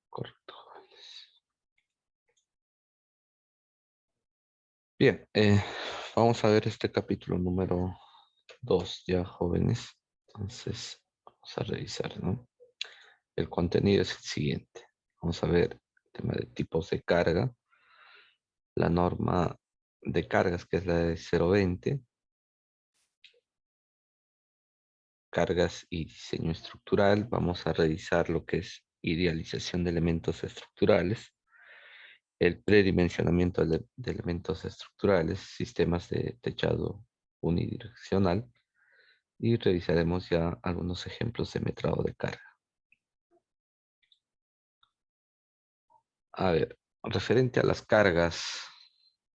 Correcto, jóvenes. Bien, vamos a ver este capítulo número 2 ya, jóvenes. Entonces, vamos a revisar, ¿no? El contenido es el siguiente. Vamos a ver el tema de tipos de carga, la norma de cargas, que es la de 020, cargas y diseño estructural. Vamos a revisar lo que es idealización de elementos estructurales, el predimensionamiento de elementos estructurales, sistemas de techado unidireccional, y revisaremos ya algunos ejemplos de metrado de carga. A ver, referente a las cargas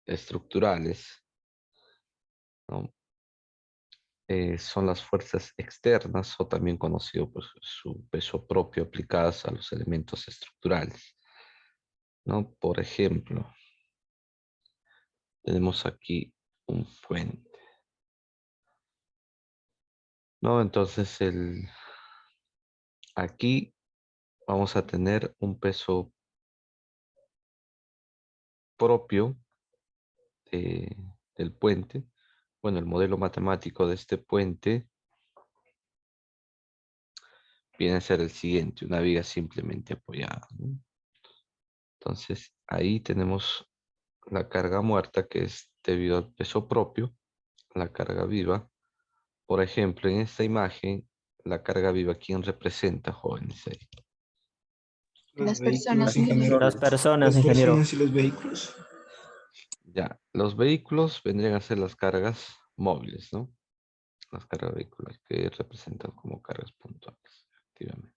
estructurales, ¿no? Son las fuerzas externas, o también conocido por su peso propio, aplicadas a los elementos estructurales, ¿no? Por ejemplo, tenemos aquí un puente, ¿no? Entonces, aquí vamos a tener un peso propio del puente. Bueno, el modelo matemático de este puente viene a ser el siguiente: una viga simplemente apoyada, ¿no? Entonces, ahí tenemos la carga muerta, que es debido al peso propio. La carga viva, por ejemplo, en esta imagen, la carga viva, ¿quién representa, jóvenes? Ahí. Los Las personas, vehículos, ingeniero. ingeniero. Las personas, Las ingeniero. personas y los vehículos. Ya, los vehículos vendrían a ser las cargas móviles, ¿no? Las cargas vehiculares, que representan como cargas puntuales, efectivamente.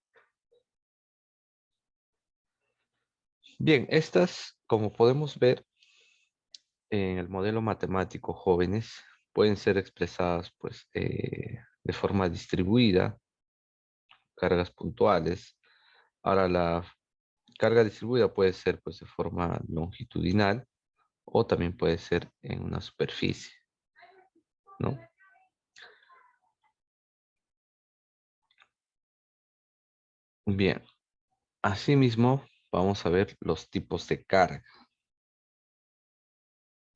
Bien, estas, como podemos ver en el modelo matemático, jóvenes, pueden ser expresadas pues de forma distribuida, cargas puntuales. Ahora, la carga distribuida puede ser pues de forma longitudinal, o también puede ser en una superficie, ¿no? Bien, asimismo vamos a ver los tipos de carga.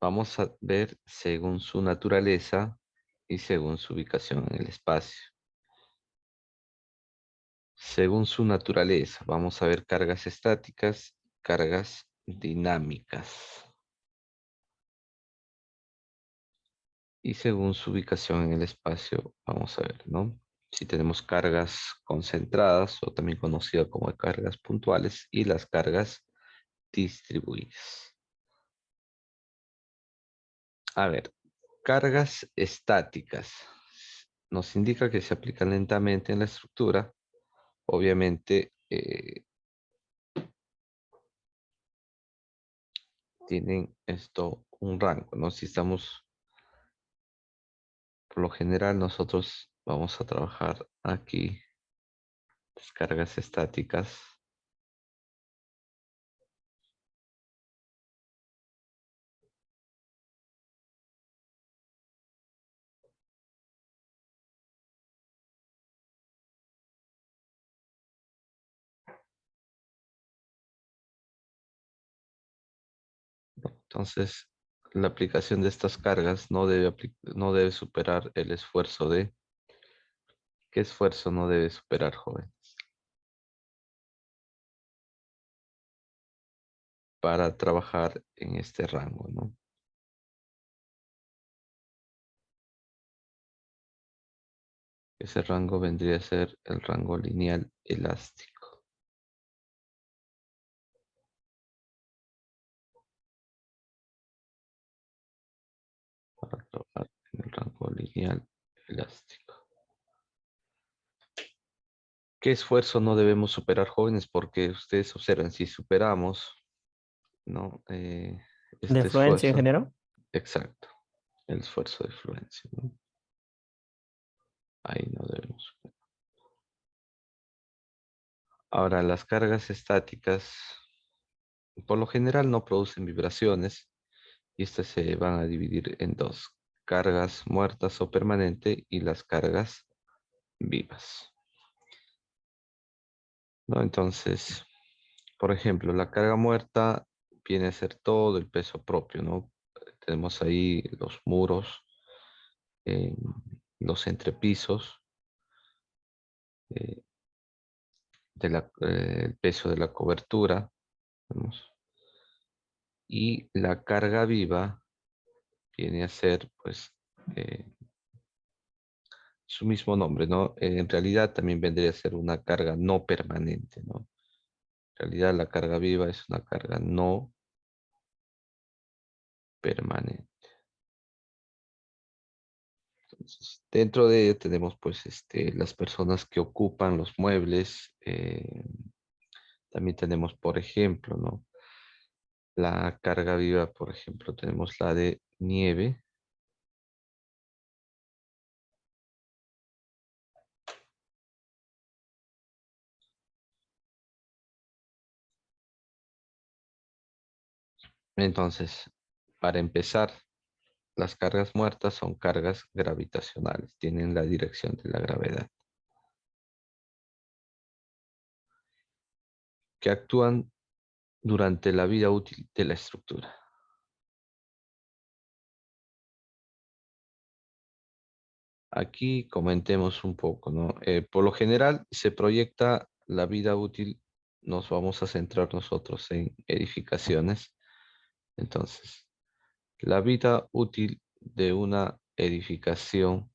Vamos a ver según su naturaleza y según su ubicación en el espacio. Según su naturaleza, vamos a ver cargas estáticas, cargas dinámicas. Y según su ubicación en el espacio, vamos a ver, ¿no? Si tenemos cargas concentradas, o también conocidas como cargas puntuales, y las cargas distribuidas. A ver, cargas estáticas. Nos indica que se aplican lentamente en la estructura. Obviamente, tienen esto un rango, ¿no? Si estamos, por lo general, nosotros vamos a trabajar aquí descargas estáticas. Entonces, la aplicación de estas cargas no debe superar el esfuerzo de... ¿Qué esfuerzo no debe superar, joven? Para trabajar en este rango, ¿no? Ese rango vendría a ser el rango lineal elástico. Para trabajar en el rango lineal elástico. ¿Qué esfuerzo no debemos superar, jóvenes? Porque ustedes observan, si superamos, ¿no? ¿De Este fluencia, esfuerzo, ingeniero? exacto, el esfuerzo de fluencia, ¿no? Ahí no debemos superar. Ahora, las cargas estáticas, por lo general, no producen vibraciones, y estas se van a dividir en dos: cargas muertas o permanente, y las cargas vivas, ¿no? Entonces, Por ejemplo, la carga muerta viene a ser todo el peso propio, ¿no? Tenemos ahí los muros, eh, los entrepisos, eh, el peso de la cobertura, vemos. Y la carga viva viene a ser, pues, eh, su mismo nombre, ¿no? En realidad también vendría a ser una carga no permanente, ¿no? En realidad la carga viva es una carga no permanente. Entonces, dentro de ello tenemos pues las personas que ocupan los muebles. También tenemos, por ejemplo, ¿no? La carga viva, por ejemplo, tenemos la de nieve. Entonces, para empezar, las cargas muertas son cargas gravitacionales, tienen la dirección de la gravedad, que actúan durante la vida útil de la estructura. Aquí comentemos un poco, ¿no? Por lo general se proyecta la vida útil, nos vamos a centrar nosotros en edificaciones. Entonces, la vida útil de una edificación,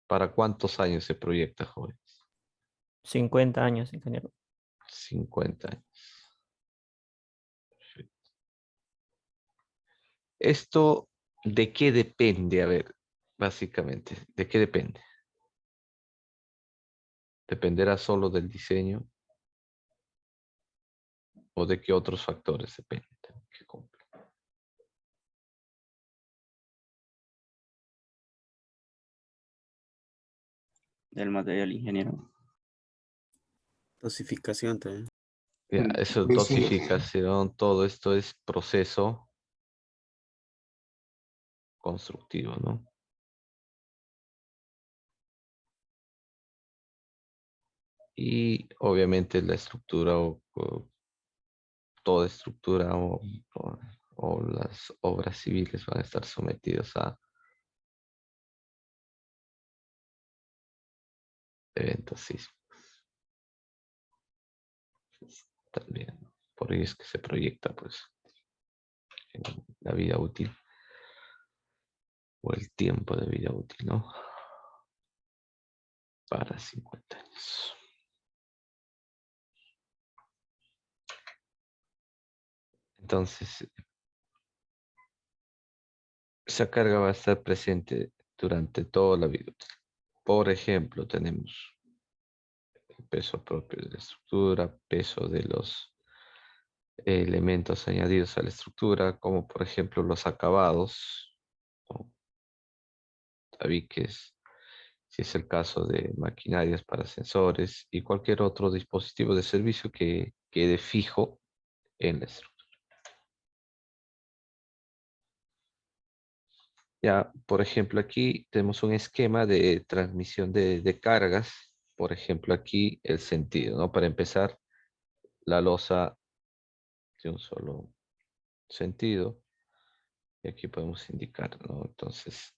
¿para cuántos años se proyecta, joven? 50 años, ingeniero. 50 años. ¿Esto de qué depende? A ver, básicamente, ¿de qué depende? ¿Dependerá solo del diseño o de qué otros factores dependen? ¿Qué cumplen? Del material, ingeniero. Dosificación también. Ya, eso es dosificación, todo esto es proceso constructivo, ¿no? Y obviamente la estructura o toda estructura o las obras civiles van a estar sometidos a eventos sísmicos. También, por ello es que se proyecta pues en la vida útil o el tiempo de vida útil, ¿no? Para 50 años. Entonces, esa carga va a estar presente durante toda la vida útil. Por ejemplo, tenemos el peso propio de la estructura, peso de los elementos añadidos a la estructura, como por ejemplo los acabados, ¿no? Tabiques, si es el caso de maquinarias para sensores y cualquier otro dispositivo de servicio que quede fijo en la estructura. Ya, por ejemplo, aquí tenemos un esquema de transmisión de cargas. Por ejemplo, aquí el sentido, ¿no? Para empezar, la losa de un solo sentido. Y aquí podemos indicar, ¿no? Entonces,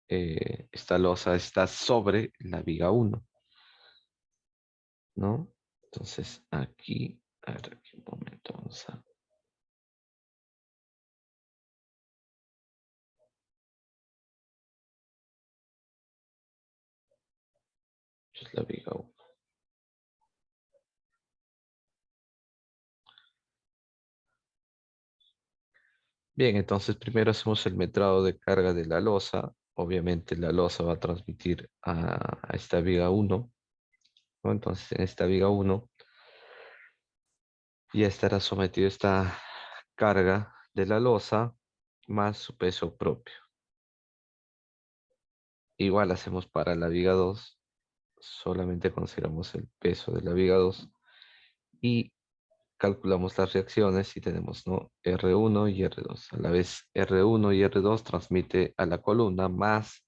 esta losa está sobre la viga 1, ¿no? Entonces, aquí, a ver, aquí un momento, vamos a... Es la viga 1. Bien, entonces primero hacemos el metrado de carga de la losa. Obviamente la losa va a transmitir a esta viga 1, ¿no? Entonces en esta viga 1 ya estará sometido esta carga de la losa más su peso propio. Igual hacemos para la viga 2, solamente consideramos el peso de la viga 2 y calculamos las reacciones y tenemos, ¿no? R1 y R2. A la vez R1 y R2 transmite a la columna más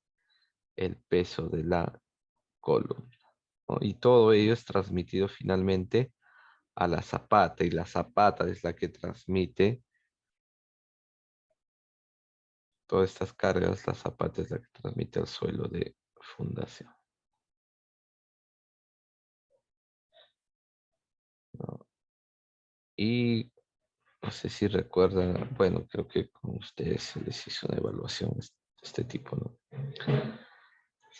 el peso de la columna. ¿no? Y todo ello es transmitido finalmente a la zapata, y la zapata es la que transmite todas estas cargas, la zapata es la que transmite al suelo de fundación, ¿no? Y no sé si recuerdan, bueno, creo que con ustedes se les hizo una evaluación de este tipo, ¿no?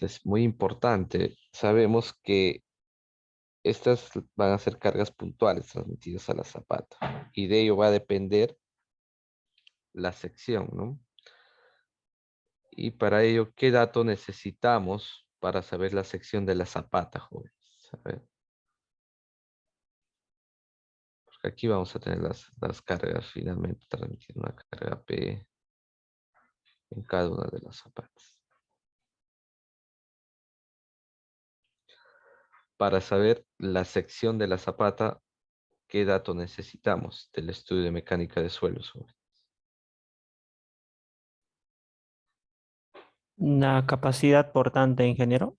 Es muy importante. Sabemos que estas van a ser cargas puntuales transmitidas a la zapata, y de ello va a depender la sección, ¿no? Y para ello, ¿qué dato necesitamos para saber la sección de la zapata, jóvenes? A ver, porque aquí vamos a tener las cargas finalmente transmitiendo una carga P en cada una de las zapatas. Para saber la sección de la zapata, ¿qué dato necesitamos del estudio de mecánica de suelos, jóvenes? La capacidad portante, ingeniero.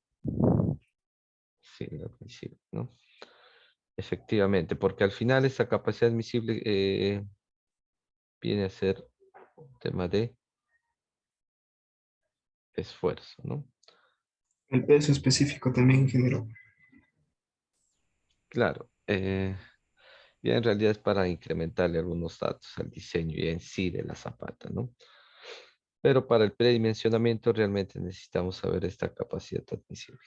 Sí, al principio, ¿no? Efectivamente, porque al final esa capacidad admisible viene a ser un tema de esfuerzo, ¿no? El peso específico también, ingeniero. Claro, ya en realidad es para incrementarle algunos datos al diseño y en sí de la zapata, ¿no? Pero para el predimensionamiento realmente necesitamos saber esta capacidad admisible.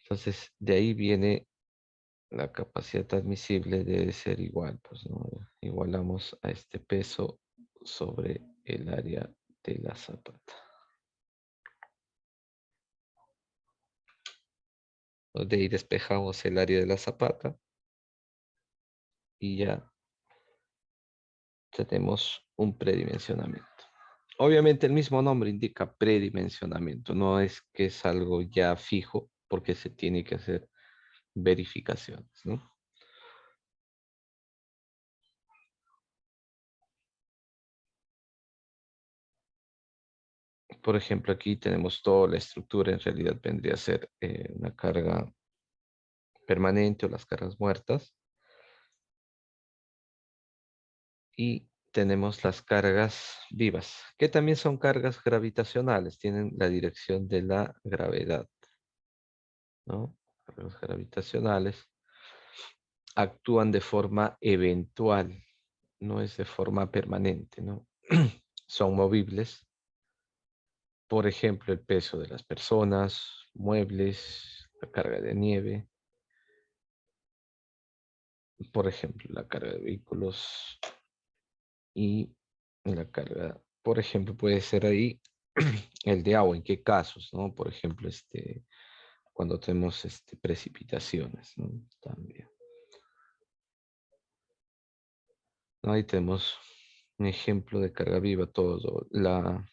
Entonces, de ahí viene la capacidad admisible, debe ser igual, pues, ¿no? Igualamos a este peso sobre el área de la zapata. De ahí despejamos el área de la zapata y ya tenemos un predimensionamiento. Obviamente el mismo nombre indica predimensionamiento, no es que es algo ya fijo porque se tiene que hacer verificaciones, ¿no? Por ejemplo, aquí tenemos toda la estructura, en realidad vendría a ser una carga permanente o las cargas muertas. Y tenemos las cargas vivas, que también son cargas gravitacionales, tienen la dirección de la gravedad, ¿no? Cargas gravitacionales actúan de forma eventual, no es de forma permanente, ¿no? Son movibles. Por ejemplo, el peso de las personas, muebles, la carga de nieve, por ejemplo, la carga de vehículos y la carga, por ejemplo, puede ser ahí el de agua, ¿en qué casos, no? Por ejemplo, cuando tenemos precipitaciones, ¿no? También. ¿No? Ahí tenemos un ejemplo de carga viva, todo, la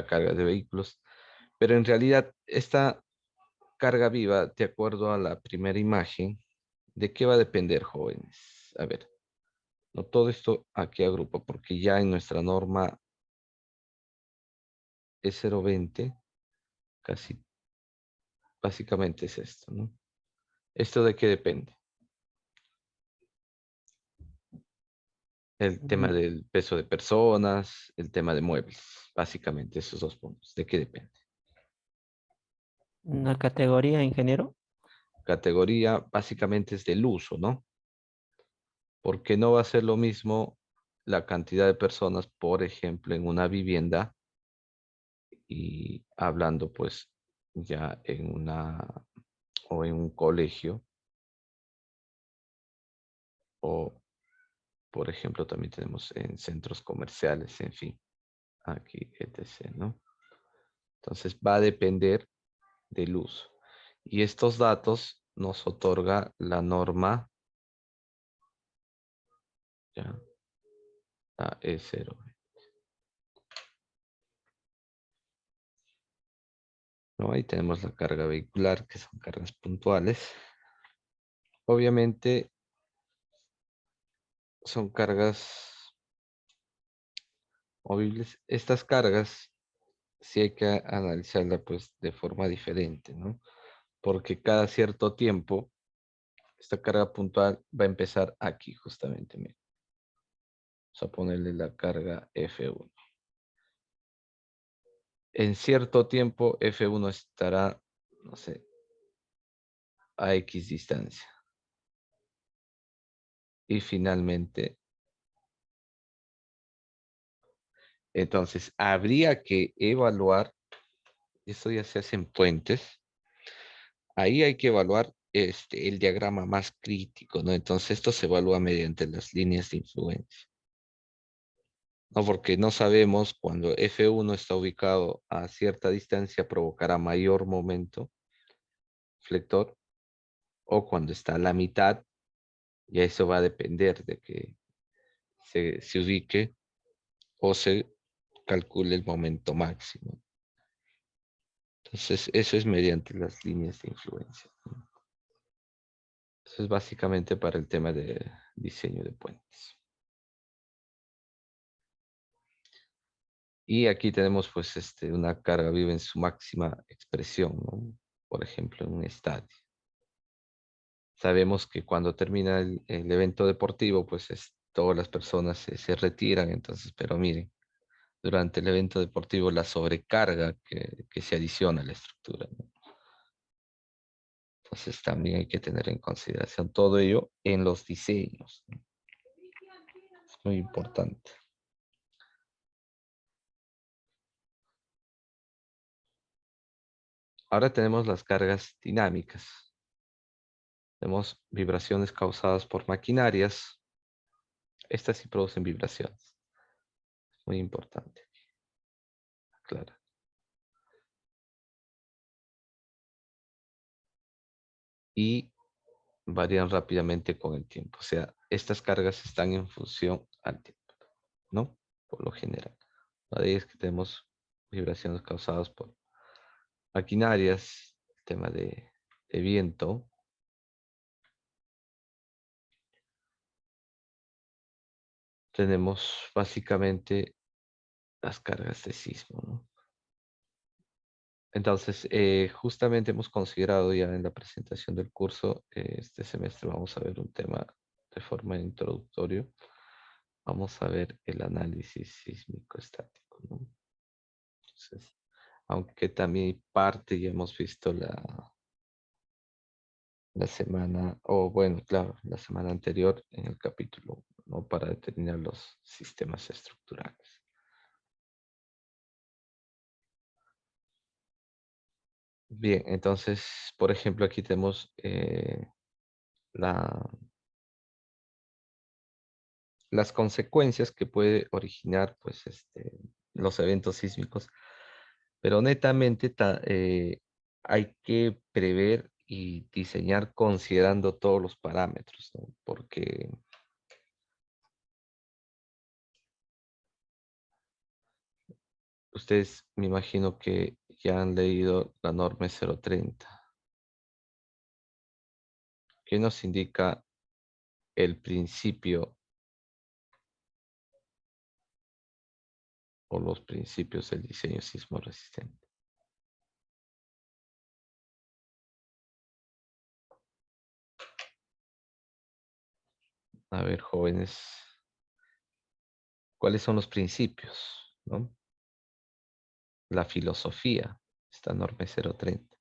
carga de vehículos. Pero en realidad, esta carga viva, de acuerdo a la primera imagen, ¿de qué va a depender, jóvenes? A ver, no todo esto aquí agrupa, porque ya en nuestra norma E020, casi básicamente es esto, ¿no? ¿Esto de qué depende? El tema del peso de personas, el tema de muebles, básicamente esos dos puntos. ¿De qué depende? Una categoría, ingeniero. Categoría básicamente es del uso, ¿no? Porque no va a ser lo mismo la cantidad de personas, por ejemplo, en una vivienda y hablando pues ya en una o en un colegio o por ejemplo también tenemos en centros comerciales, en fin, aquí, etc., ¿no? Entonces va a depender del uso. Y estos datos nos otorga la norma, ya, la E0. ¿No? Ahí tenemos la carga vehicular, que son cargas puntuales. Obviamente son cargas movibles. Estas cargas sí hay que analizarlas pues de forma diferente, ¿no? Porque cada cierto tiempo esta carga puntual va a empezar aquí justamente. Miren. Vamos a ponerle la carga F1. En cierto tiempo F1 estará, no sé, a X distancia. Y finalmente, entonces habría que evaluar, esto ya se hace en puentes, ahí hay que evaluar el diagrama más crítico, ¿no? Entonces esto se evalúa mediante las líneas de influencia. No, porque no sabemos cuando F1 está ubicado a cierta distancia provocará mayor momento flector o cuando está a la mitad, y eso va a depender de que se ubique o se calcule el momento máximo. Entonces, eso es mediante las líneas de influencia. Eso es básicamente para el tema de diseño de puentes. Y aquí tenemos pues una carga viva en su máxima expresión, ¿no? Por ejemplo, en un estadio. Sabemos que cuando termina el evento deportivo, pues todas las personas se retiran, entonces, pero miren, durante el evento deportivo la sobrecarga que se adiciona a la estructura, ¿no? Entonces también hay que tener en consideración todo ello en los diseños, ¿no? Es muy importante. Ahora tenemos las cargas dinámicas. Tenemos vibraciones causadas por maquinarias. Estas sí producen vibraciones. Muy importante. Claro. Y varían rápidamente con el tiempo. O sea, estas cargas están en función al tiempo, ¿no? Por lo general. Una de ellas que tenemos vibraciones causadas por maquinarias, el tema de viento. Tenemos básicamente las cargas de sismo, ¿no? Entonces, justamente hemos considerado ya en la presentación del curso, este semestre vamos a ver un tema de forma introductoria. Vamos a ver el análisis sísmico estático, ¿no? Entonces, aunque también parte ya hemos visto la semana, o bueno, claro, la semana anterior en el capítulo 1, ¿no? Para determinar los sistemas estructurales. Bien, entonces, por ejemplo, aquí tenemos las consecuencias que puede originar pues, los eventos sísmicos, pero netamente hay que prever y diseñar considerando todos los parámetros, ¿no? Porque ustedes me imagino que ya han leído la norma 030, que nos indica el principio o los principios del diseño sismo resistente. A ver, jóvenes, ¿cuáles son los principios, no? La filosofía, esta norma 030.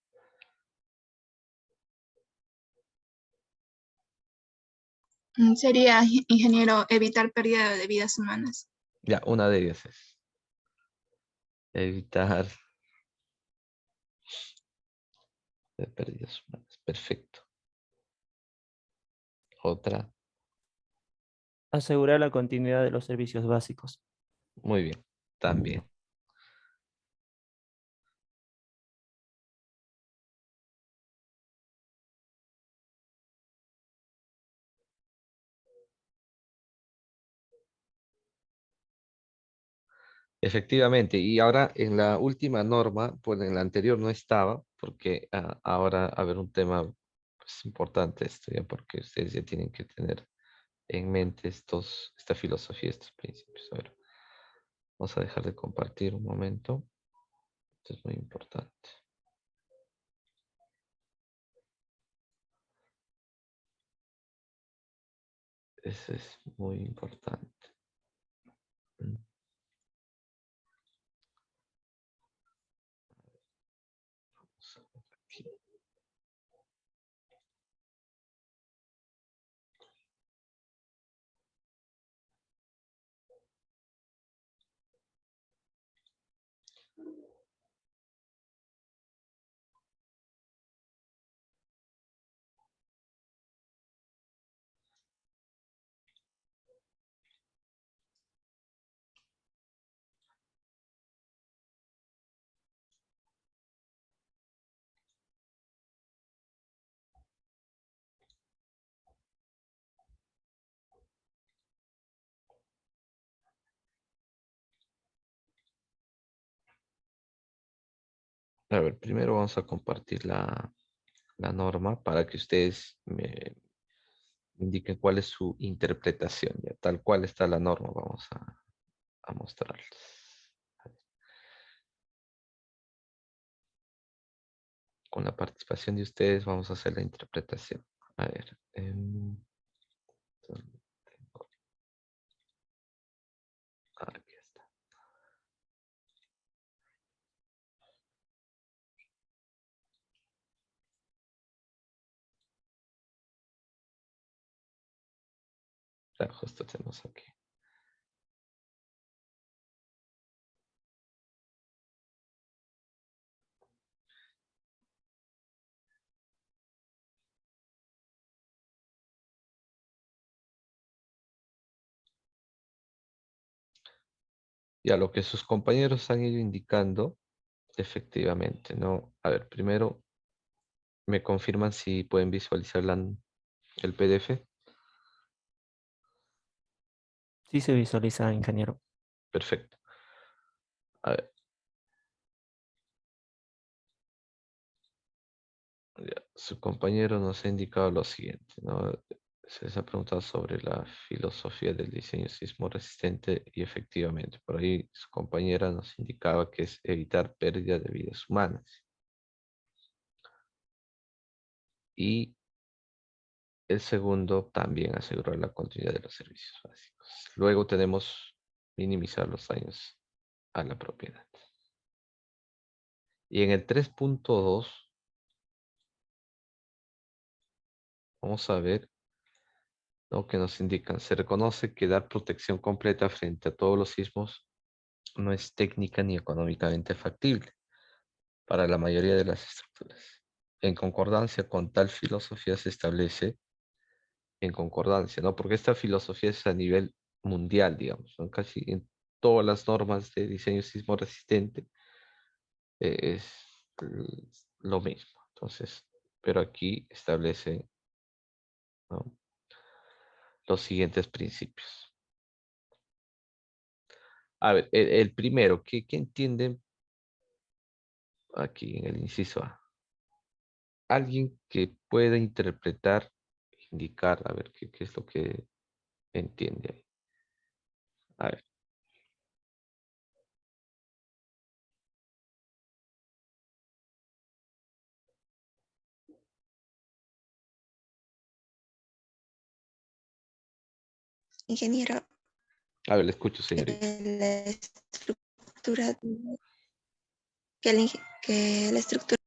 Sería, ingeniero, evitar pérdida de vidas humanas. Ya, una de ellas es evitar pérdidas humanas. Perfecto. Otra, Asegurar la continuidad de los servicios básicos. muy bien, también. Efectivamente, y ahora en la última norma, pues en la anterior no estaba, porque ahora a ver un tema pues, importante esto, ya, porque ustedes ya tienen que tener en mente esta filosofía, estos principios. A ver. Vamos a dejar de compartir un momento. Esto es muy importante. Eso es muy importante. Vamos a ver aquí. A ver, primero vamos a compartir la norma para que ustedes me indiquen cuál es su interpretación. Ya, tal cual está la norma, vamos a mostrarles. Con la participación de ustedes vamos a hacer la interpretación. A ver. Aquí está. Ya, justo tenemos aquí. Ya lo que sus compañeros han ido indicando, efectivamente, ¿no? A ver, primero me confirman si pueden visualizar el PDF. Sí se visualiza, ingeniero. Perfecto. A ver, ya, su compañero nos ha indicado lo siguiente, ¿no? Se les ha preguntado sobre la filosofía del diseño sismo resistente y efectivamente, por ahí su compañera nos indicaba que es evitar pérdida de vidas humanas. Y el segundo también asegurar la continuidad de los servicios básicos. Luego tenemos minimizar los daños a la propiedad. Y en el 3.2 vamos a ver lo que nos indican. Se reconoce que dar protección completa frente a todos los sismos no es técnica ni económicamente factible para la mayoría de las estructuras. En concordancia con tal filosofía se establece, en concordancia, ¿no? Porque esta filosofía es a nivel mundial, digamos, ¿no? Casi en todas las normas de diseño sismo resistente es lo mismo. Entonces, pero aquí establece, ¿no?, los siguientes principios. A ver, el primero, ¿qué entienden aquí en el inciso A? Alguien que pueda interpretar, indicar, a ver, qué es lo que entiende ahí. A ver, Ingeniero, le escucho, señorita. la estructura, que la estructura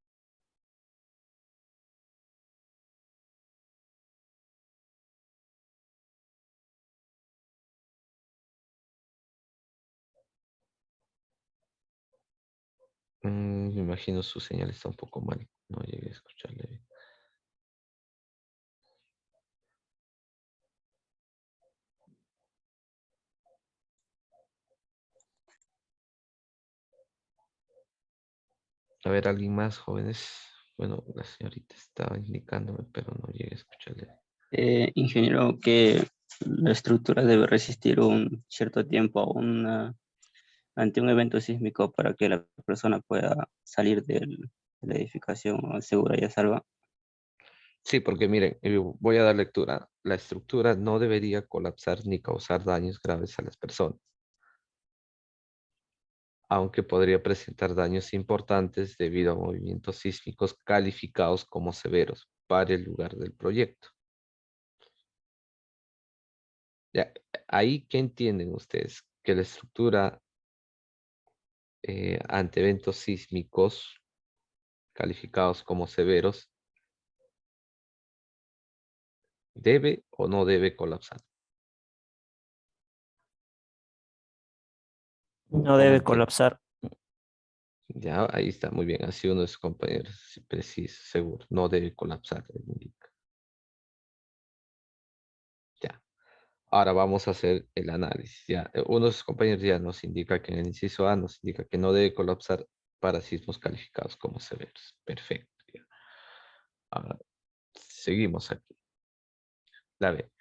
Me imagino su señal está un poco mal. No llegué a escucharle bien. A ver, ¿alguien más, jóvenes? Bueno, la señorita estaba indicándome, pero no llegué a escucharle. Ingeniero, que la estructura debe resistir un cierto tiempo ante un evento sísmico para que la persona pueda salir de la edificación segura y a salva. Sí, porque miren, voy a dar lectura. La estructura no debería colapsar ni causar daños graves a las personas. aunque podría presentar daños importantes debido a movimientos sísmicos calificados como severos para el lugar del proyecto. Ya, ahí, ¿qué entienden ustedes? Que la estructura ante eventos sísmicos calificados como severos debe o no debe colapsar. No ¿Cómo debe entienden? colapsar. Ya, ahí está, muy bien. Así uno de sus compañeros, sí, preciso, seguro. No debe colapsar, indica. Ya. Ahora vamos a hacer el análisis. Ya, uno de sus compañeros ya nos indica que en el inciso A nos indica que no debe colapsar para sismos calificados como severos. Perfecto. Ya. Ahora, seguimos aquí. La B.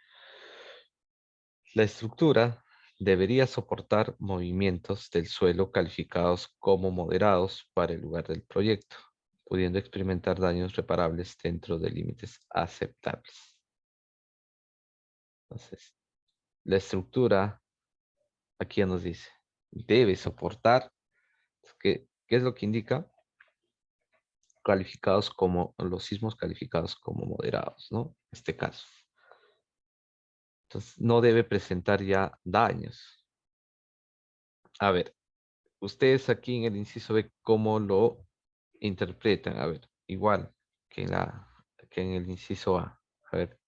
La estructura debería soportar movimientos del suelo calificados como moderados para el lugar del proyecto, pudiendo experimentar daños reparables dentro de límites aceptables. Entonces, la estructura, aquí ya nos dice, debe soportar, ¿qué es lo que indica? Calificados como, los sismos calificados como moderados, ¿no? En este caso. Entonces, no debe presentar ya daños. A ver, ustedes aquí en el inciso B, ¿cómo lo interpretan? A ver, igual que en el inciso A. A ver,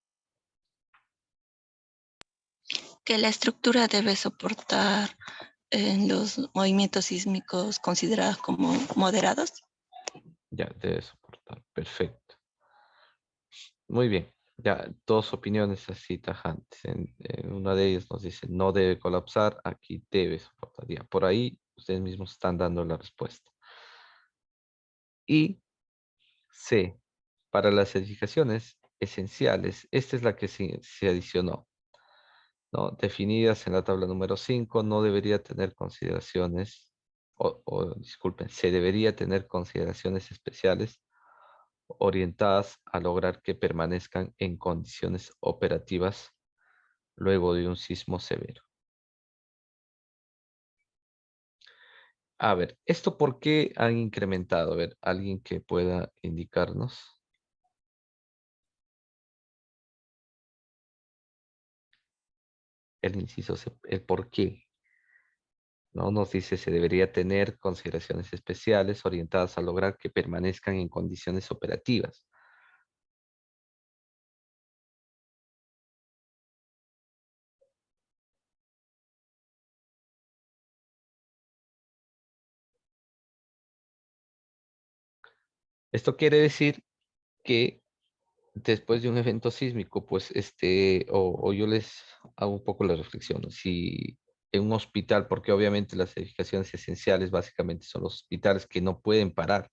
Que la estructura debe soportar los movimientos sísmicos considerados como moderados. ya debe soportar. Perfecto. Muy bien. Ya, dos opiniones así tajantes. En una de ellas nos dice no debe colapsar, aquí debe soportar. Ya, por ahí ustedes mismos están dando la respuesta. Y C, para las edificaciones esenciales, esta es la que se adicionó, ¿no? Definidas en la tabla número 5, no debería tener consideraciones, disculpen, se debería tener consideraciones especiales orientadas a lograr que permanezcan en condiciones operativas luego de un sismo severo. A ver, ¿esto por qué han incrementado? A ver, alguien que pueda indicarnos. El inciso C, el por qué. ¿No? Nos dice se debería tener consideraciones especiales orientadas a lograr que permanezcan en condiciones operativas. Esto quiere decir que después de un evento sísmico, pues o yo les hago un poco la reflexión, ¿no? Si en un hospital, porque obviamente las edificaciones esenciales básicamente son los hospitales que no pueden parar,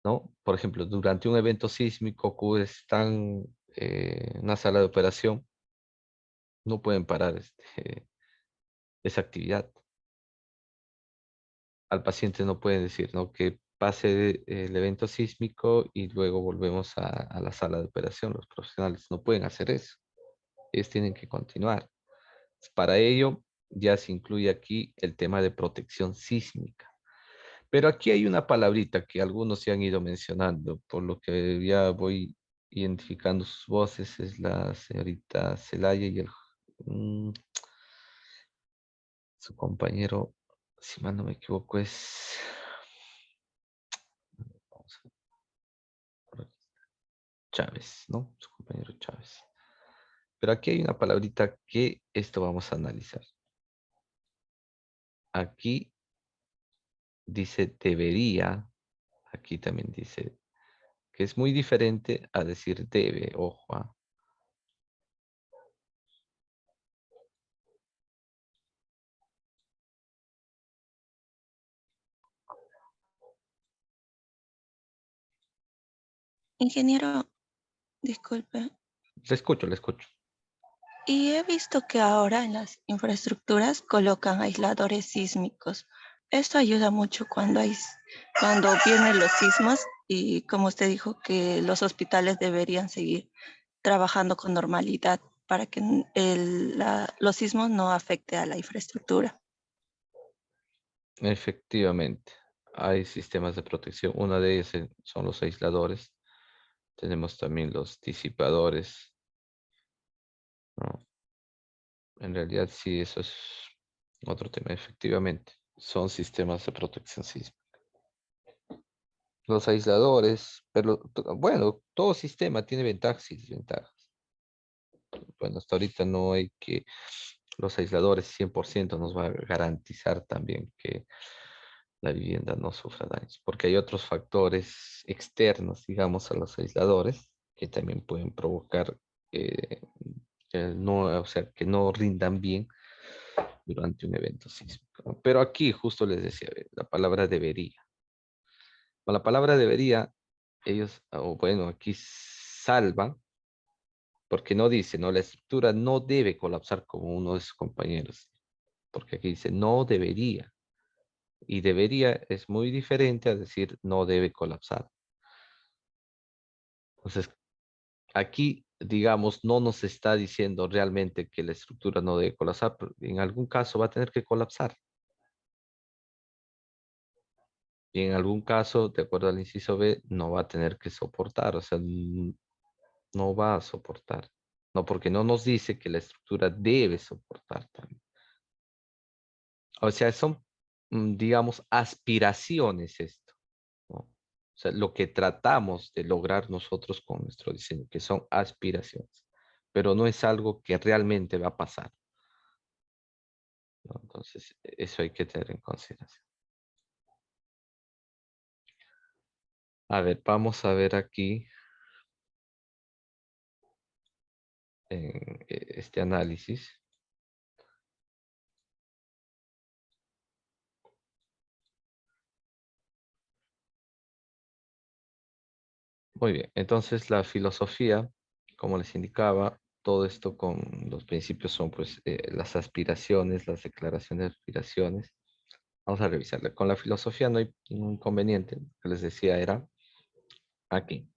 ¿no? Por ejemplo, durante un evento sísmico están en una sala de operación, no pueden parar esa actividad. Al paciente no pueden decir, ¿no? Que pase el evento sísmico y luego volvemos a la sala de operación. Los profesionales no pueden hacer eso. Ellos tienen que continuar. Para ello, ya se incluye aquí el tema de protección sísmica. Pero aquí hay una palabrita que algunos se han ido mencionando, por lo que ya voy identificando sus voces, es la señorita Celaya y su compañero, si mal no me equivoco, es vamos a ver, Chávez, ¿no? Su compañero Chávez. Pero aquí hay una palabrita que esto vamos a analizar. Aquí dice debería, aquí también dice que es muy diferente a decir debe, ojo. Ingeniero, disculpe. Le escucho, le escucho. Y he visto que ahora en las infraestructuras colocan aisladores sísmicos. Esto ayuda mucho cuando vienen los sismos y como usted dijo que los hospitales deberían seguir trabajando con normalidad para que los sismos no afecten a la infraestructura. Efectivamente, hay sistemas de protección. Una de ellas son los aisladores. Tenemos también los disipadores, ¿no? En realidad, sí, eso es otro tema. Efectivamente, son sistemas de protección sísmica. Los aisladores, pero bueno, todo sistema tiene ventajas y desventajas. Bueno, hasta ahorita no hay que los aisladores 100% nos va a garantizar también que la vivienda no sufra daños, porque hay otros factores externos, digamos, a los aisladores que también pueden provocar no, o sea, que no rindan bien durante un evento sísmico, ¿no? Pero aquí justo les decía, la palabra debería. Con la palabra debería, ellos, o bueno, aquí salvan, porque no dice, no, la estructura no debe colapsar como uno de sus compañeros, porque aquí dice no debería. Y debería es muy diferente a decir no debe colapsar. Entonces, aquí, digamos, no nos está diciendo realmente que la estructura no debe colapsar, pero en algún caso va a tener que colapsar. Y en algún caso, de acuerdo al inciso B, no va a tener que soportar, o sea, no va a soportar. No, porque no nos dice que la estructura debe soportar también. O sea, son, digamos, aspiraciones esto, ¿no? O sea, lo que tratamos de lograr nosotros con nuestro diseño, que son aspiraciones, pero no es algo que realmente va a pasar, ¿no? Entonces, eso hay que tener en consideración. A ver, vamos a ver aquí en este análisis. Muy bien, entonces la filosofía, como les indicaba, todo esto con los principios son pues las aspiraciones, las declaraciones de aspiraciones. Vamos a revisarla. Con la filosofía no hay ningún inconveniente. Lo que les decía era aquí,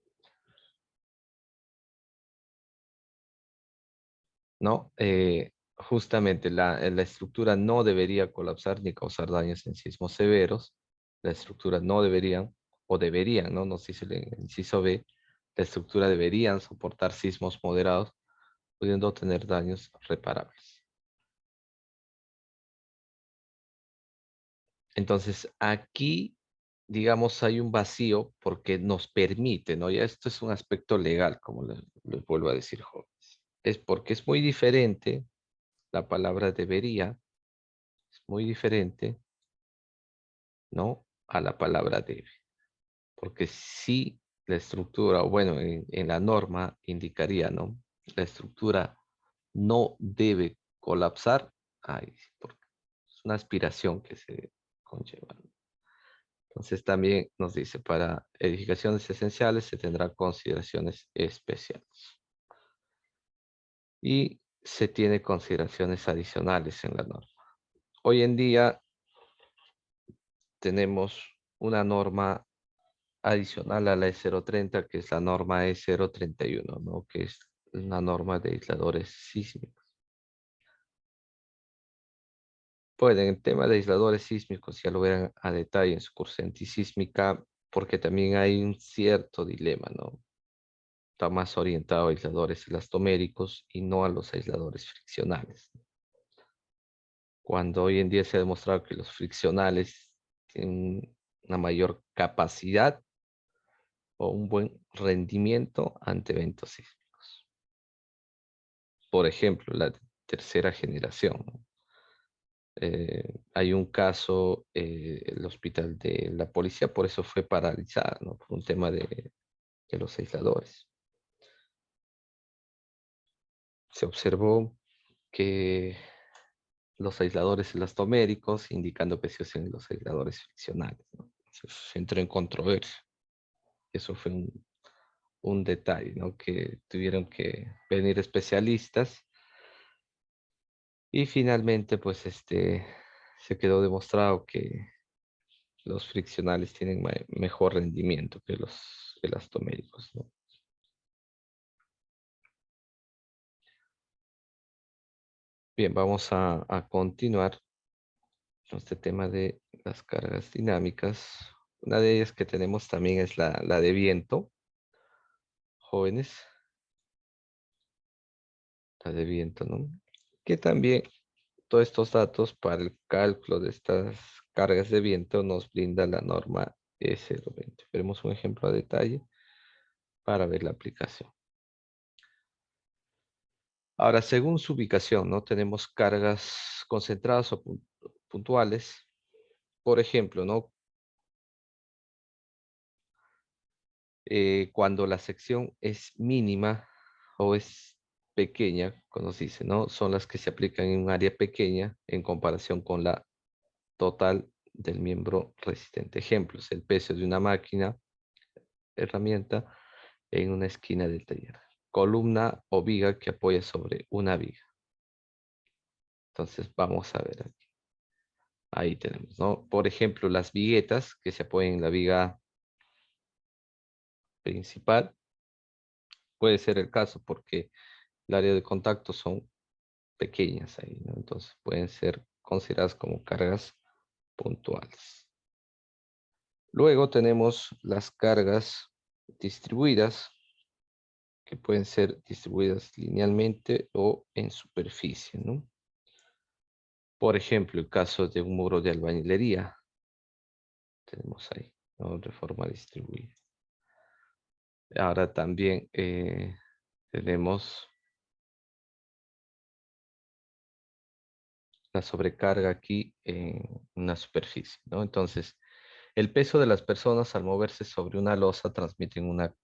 ¿no? Justamente la estructura no debería colapsar ni causar daños en sismos severos. La estructura no deberían, o deberían, ¿no? Nos dice el inciso B, la estructura deberían soportar sismos moderados, pudiendo tener daños reparables. Entonces, aquí, digamos, hay un vacío porque nos permite, ¿no? Ya esto es un aspecto legal, como les vuelvo a decir, jóvenes. Es porque es muy diferente la palabra debería, es muy diferente, ¿no? A la palabra debe. Porque si la estructura, o bueno, en la norma indicaría, ¿no? La estructura no debe colapsar, ay, porque es una aspiración que se conlleva, ¿no? Entonces también nos dice, para edificaciones esenciales se tendrán consideraciones especiales. Y se tiene consideraciones adicionales en la norma. Hoy en día tenemos una norma adicional a la E030, que es la norma E031, ¿no? Que es una norma de aisladores sísmicos. Pueden, en tema de aisladores sísmicos, ya lo verán a detalle en su curso antisísmica, porque también hay un cierto dilema, ¿no? Está más orientado a aisladores elastoméricos y no a los aisladores friccionales. Cuando hoy en día se ha demostrado que los friccionales tienen una mayor capacidad o un buen rendimiento ante eventos sísmicos. Por ejemplo, la tercera generación, ¿no? Hay un caso, el hospital de la policía, por eso fue paralizado, ¿no? Por un tema de los aisladores. Se observó que los aisladores elastoméricos, indicando que se usan los aisladores friccionales, ¿no? Se entró en controversia. Eso fue un detalle, ¿no? Que tuvieron que venir especialistas y finalmente, pues, se quedó demostrado que los friccionales tienen mejor rendimiento que los elastoméricos, ¿no? Bien, vamos a continuar. este tema de las cargas dinámicas. Una de ellas que tenemos también es la de viento, jóvenes. La de viento, ¿no? Que también todos estos datos para el cálculo de estas cargas de viento nos brinda la norma E020. Veremos un ejemplo a detalle para ver la aplicación. Ahora, según su ubicación, ¿no? Tenemos cargas concentradas o puntuales. Por ejemplo, ¿no? Cuando la sección es mínima o es pequeña, como se dice, ¿no? Son las que se aplican en un área pequeña en comparación con la total del miembro resistente. Ejemplos, el peso de una máquina, herramienta, en una esquina del taller. Columna o viga que apoya sobre una viga. Entonces vamos a ver aquí. Ahí tenemos, ¿no? Por ejemplo, las viguetas que se apoyan en la viga principal. Puede ser el caso porque el área de contacto son pequeñas ahí, ¿no? Entonces pueden ser consideradas como cargas puntuales. Luego tenemos las cargas distribuidas, que pueden ser distribuidas linealmente o en superficie, ¿no? Por ejemplo, el caso de un muro de albañilería. Tenemos ahí, ¿no? De forma distribuida. Ahora también tenemos la sobrecarga aquí en una superficie, ¿no? Entonces, el peso de las personas al moverse sobre una losa transmiten una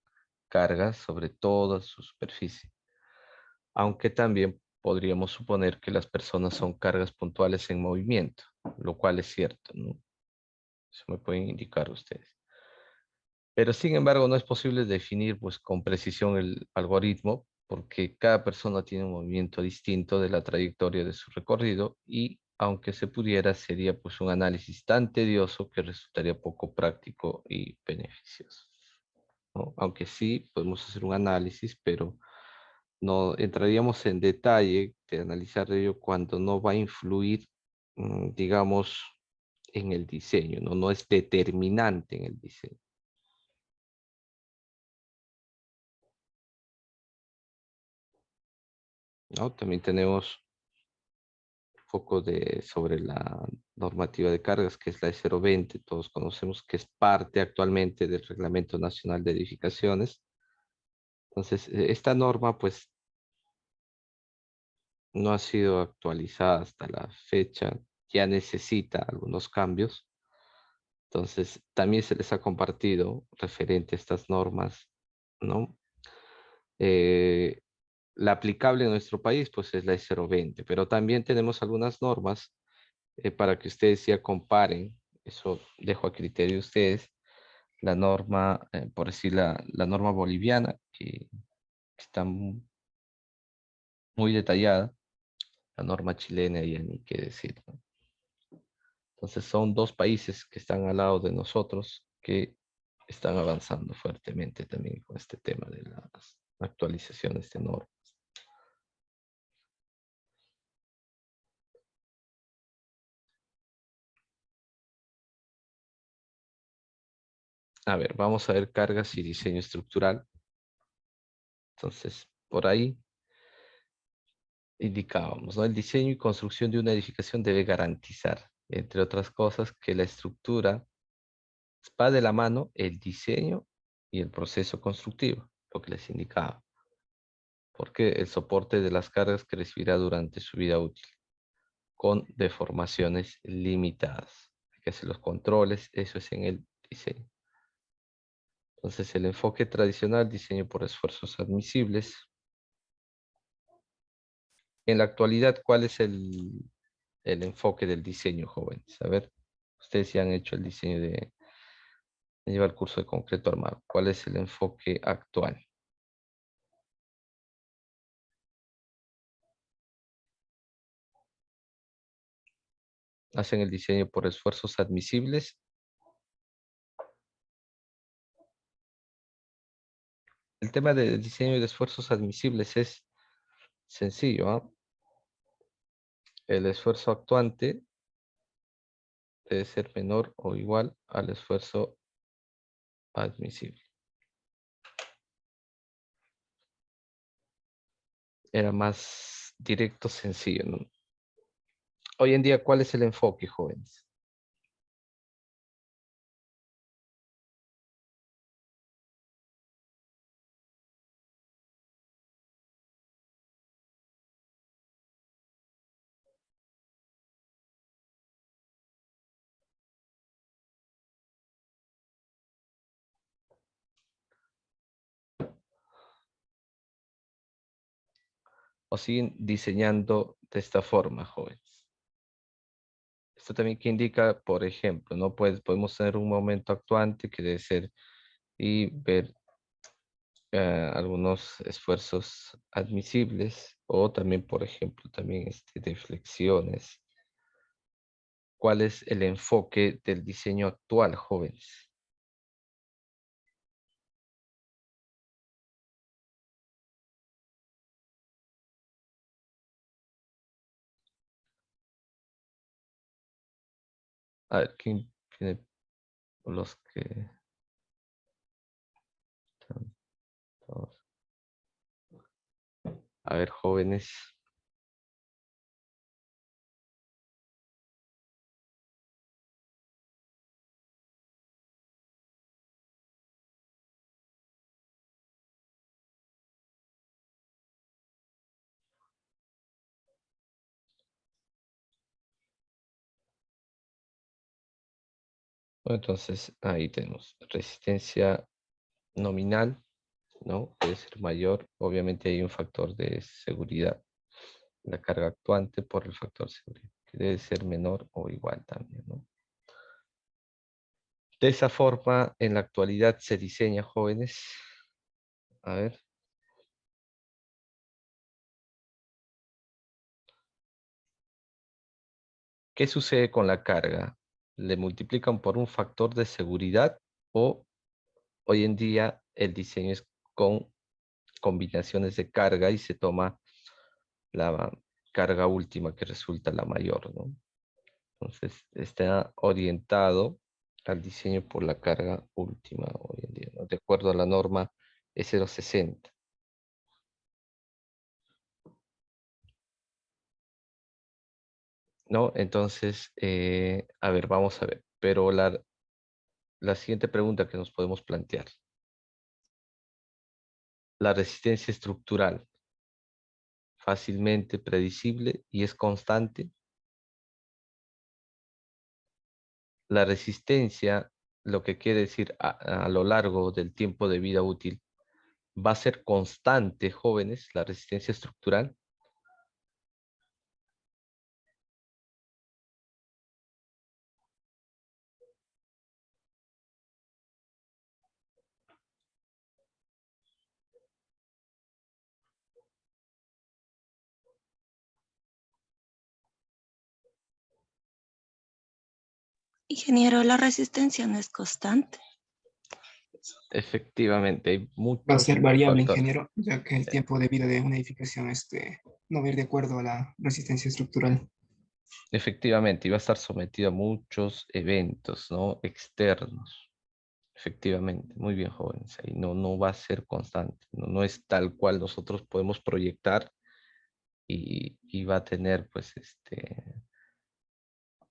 carga sobre toda su superficie. Aunque también podríamos suponer que las personas son cargas puntuales en movimiento, lo cual es cierto, ¿no? Eso me pueden indicar ustedes. Pero sin embargo, no es posible definir pues, con precisión el algoritmo porque cada persona tiene un movimiento distinto de la trayectoria de su recorrido y aunque se pudiera, sería pues un análisis tan tedioso que resultaría poco práctico y beneficioso, ¿no? Aunque sí podemos hacer un análisis, pero no entraríamos en detalle de analizar ello cuando no va a influir, digamos, en el diseño, ¿no? No es determinante en el diseño. ¿No? También tenemos un poco sobre la normativa de cargas, que es la E020, todos conocemos que es parte actualmente del Reglamento Nacional de Edificaciones. Entonces, esta norma pues no ha sido actualizada hasta la fecha, ya necesita algunos cambios. Entonces, también se les ha compartido referente a estas normas, ¿no? Eh, la aplicable en nuestro país, pues es la E020, pero también tenemos algunas normas para que ustedes ya comparen, eso dejo a criterio de ustedes, la norma, por decir la norma boliviana, que está muy detallada, la norma chilena ya ni qué decir, ¿no? Entonces son dos países que están al lado de nosotros que están avanzando fuertemente también con este tema de las actualizaciones de normas. A ver, vamos a ver cargas y diseño estructural. Entonces, por ahí indicábamos, ¿no? El diseño y construcción de una edificación debe garantizar, entre otras cosas, que la estructura va de la mano el diseño y el proceso constructivo, lo que les indicaba, porque el soporte de las cargas que recibirá durante su vida útil, con deformaciones limitadas. Hay que hacer los controles, eso es en el diseño. Entonces, el enfoque tradicional, diseño por esfuerzos admisibles. En la actualidad, ¿cuál es el enfoque del diseño, jóvenes? A ver, ustedes ya han hecho el diseño de llevar el curso de concreto armado. ¿Cuál es el enfoque actual? ¿Hacen el diseño por esfuerzos admisibles? El tema del diseño de esfuerzos admisibles es sencillo, ¿ah? El esfuerzo actuante debe ser menor o igual al esfuerzo admisible. Era más directo, sencillo, ¿no? Hoy en día, ¿cuál es el enfoque, jóvenes? O siguen diseñando de esta forma, jóvenes. Esto también que indica, por ejemplo, ¿no? Pues podemos tener un momento actuante que debe ser y ver algunos esfuerzos admisibles o también, por ejemplo, también de flexiones. ¿Cuál es el enfoque del diseño actual, jóvenes? A ver, ¿quién tiene los que están todos? A ver, jóvenes. Entonces, ahí tenemos resistencia nominal, ¿no? Puede ser mayor. Obviamente hay un factor de seguridad. La carga actuante por el factor de seguridad, que debe ser menor o igual también, ¿no? De esa forma, en la actualidad se diseña, jóvenes. A ver. ¿Qué sucede con la carga? ¿Le multiplican por un factor de seguridad o hoy en día el diseño es con combinaciones de carga y se toma la carga última que resulta la mayor, ¿no? Entonces está orientado al diseño por la carga última hoy en día, ¿no? De acuerdo a la norma E060. ¿No? Entonces, a ver, vamos a ver. Pero la siguiente pregunta que nos podemos plantear. La resistencia estructural, fácilmente predecible y es constante. La resistencia, lo que quiere decir a lo largo del tiempo de vida útil, va a ser constante, jóvenes, la resistencia estructural. Ingeniero, la resistencia no es constante. Efectivamente, hay Va a ser muchos variable, factores. ingeniero, ya que el tiempo de vida de una edificación no va a ir de acuerdo a la resistencia estructural. Efectivamente, iba a estar sometido a muchos eventos, ¿no? Externos. Efectivamente, muy bien, jóvenes. Ahí no va a ser constante, no es tal cual nosotros podemos proyectar y va a tener, pues,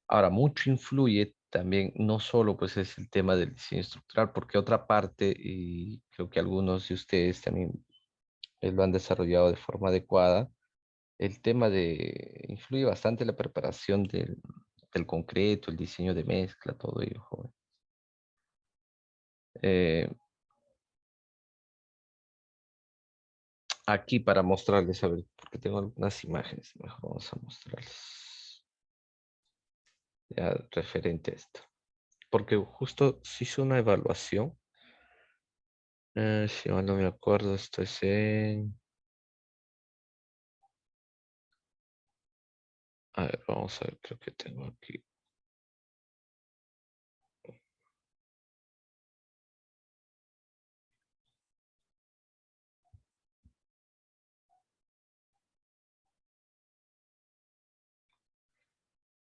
ahora, mucho influye también, no solo, pues, es el tema del diseño estructural, porque otra parte, y creo que algunos de ustedes también lo han desarrollado de forma adecuada, el tema influye bastante la preparación del concreto, el diseño de mezcla, todo ello, joven. Eh, Aquí para mostrarles, a ver, porque tengo algunas imágenes, mejor vamos a mostrarles ya referente a esto. Porque justo se hizo una evaluación, si mal no me acuerdo, esto es a ver, vamos a ver, creo que tengo aquí.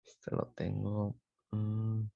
Este lo tengo. Mm,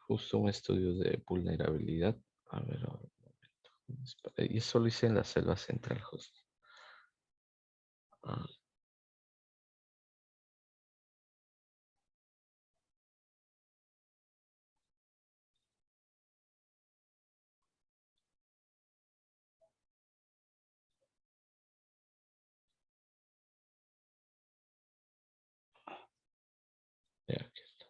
Justo un estudio de vulnerabilidad. A ver, un momento. Espera, y eso lo hice en la selva central, justo. Ah, ya, aquí está.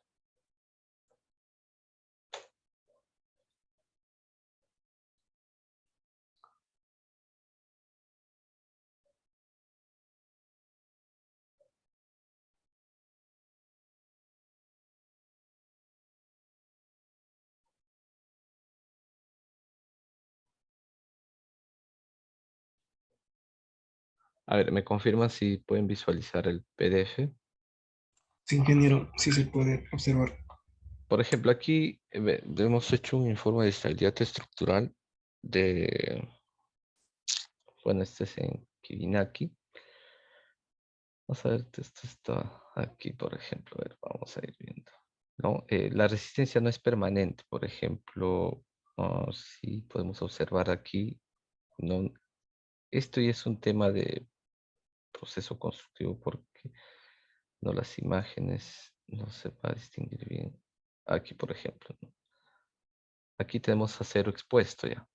A ver, ¿me confirman si pueden visualizar el PDF? Sí, ingeniero, sí se puede observar. Por ejemplo, aquí hemos hecho un informe de estabilidad estructural de, bueno, este es en Kirinaki. Vamos a ver, esto está aquí, por ejemplo. A ver, vamos a ir viendo. ¿No? La resistencia no es permanente, por ejemplo. Sí, podemos observar aquí. No, esto ya es un tema de proceso constructivo porque no las imágenes no se va a distinguir bien. Aquí, por ejemplo, ¿no? Aquí tenemos acero expuesto ya.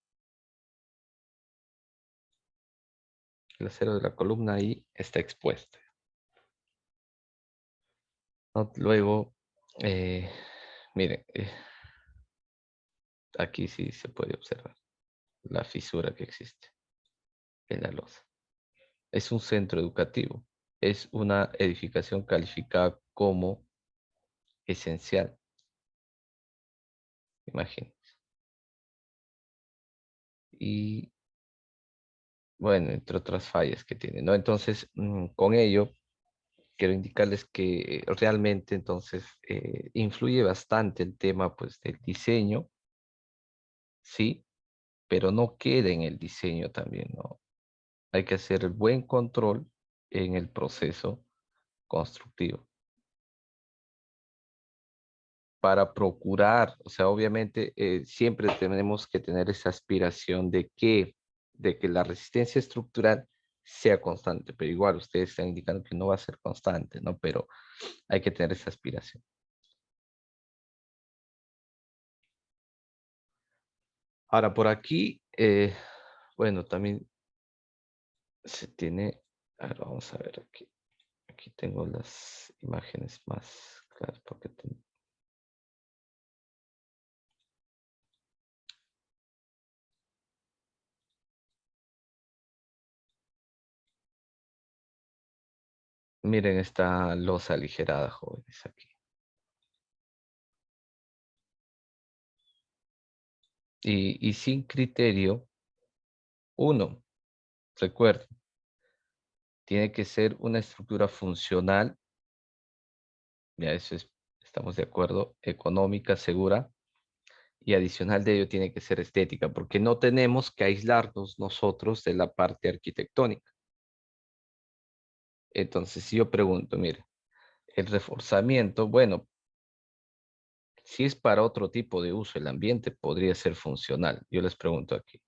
El acero de la columna ahí está expuesto. ¿No? Luego, miren, aquí sí se puede observar la fisura que existe en la losa. Es un centro educativo. Es una edificación calificada como esencial. Imagínense. Y bueno, entre otras fallas que tiene, ¿no? Entonces, con ello, quiero indicarles que realmente entonces influye bastante el tema pues del diseño, sí, pero no queda en el diseño también, ¿no? Hay que hacer buen control en el proceso constructivo para procurar, o sea, obviamente siempre tenemos que tener esa aspiración de que la resistencia estructural sea constante, pero igual ustedes están indicando que no va a ser constante, ¿no? Pero hay que tener esa aspiración. Ahora, por aquí, bueno, también se tiene, a ver, vamos a ver aquí. Aquí tengo las imágenes más claras porque miren esta losa aligerada, jóvenes, aquí. Y sin criterio, uno, recuerden, tiene que ser una estructura funcional, ya eso es, estamos de acuerdo, económica, segura, y adicional de ello tiene que ser estética, porque no tenemos que aislarnos nosotros de la parte arquitectónica. Entonces, si yo pregunto, mire, el reforzamiento, bueno, si es para otro tipo de uso el ambiente, podría ser funcional. Yo les pregunto aquí.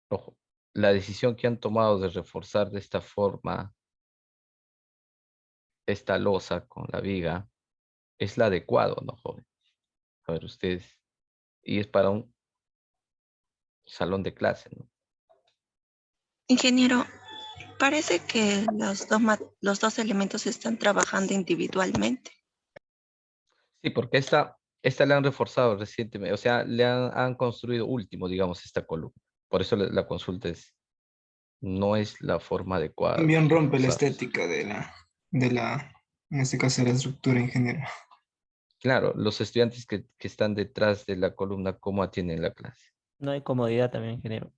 Ojo, la decisión que han tomado de reforzar de esta forma esta losa con la viga es la adecuada, ¿no, joven? A ver, ustedes. Y es para un salón de clase, ¿no? Ingeniero, parece que los dos elementos están trabajando individualmente. Sí, porque esta la han reforzado recientemente, o sea, han construido último, digamos, esta columna. Por eso la consulta no es la forma adecuada También de rompe la usarlos. estética en este caso, de la estructura en general. Claro, los estudiantes que están detrás de la columna, ¿cómo atienden la clase? No hay comodidad también, ingeniero.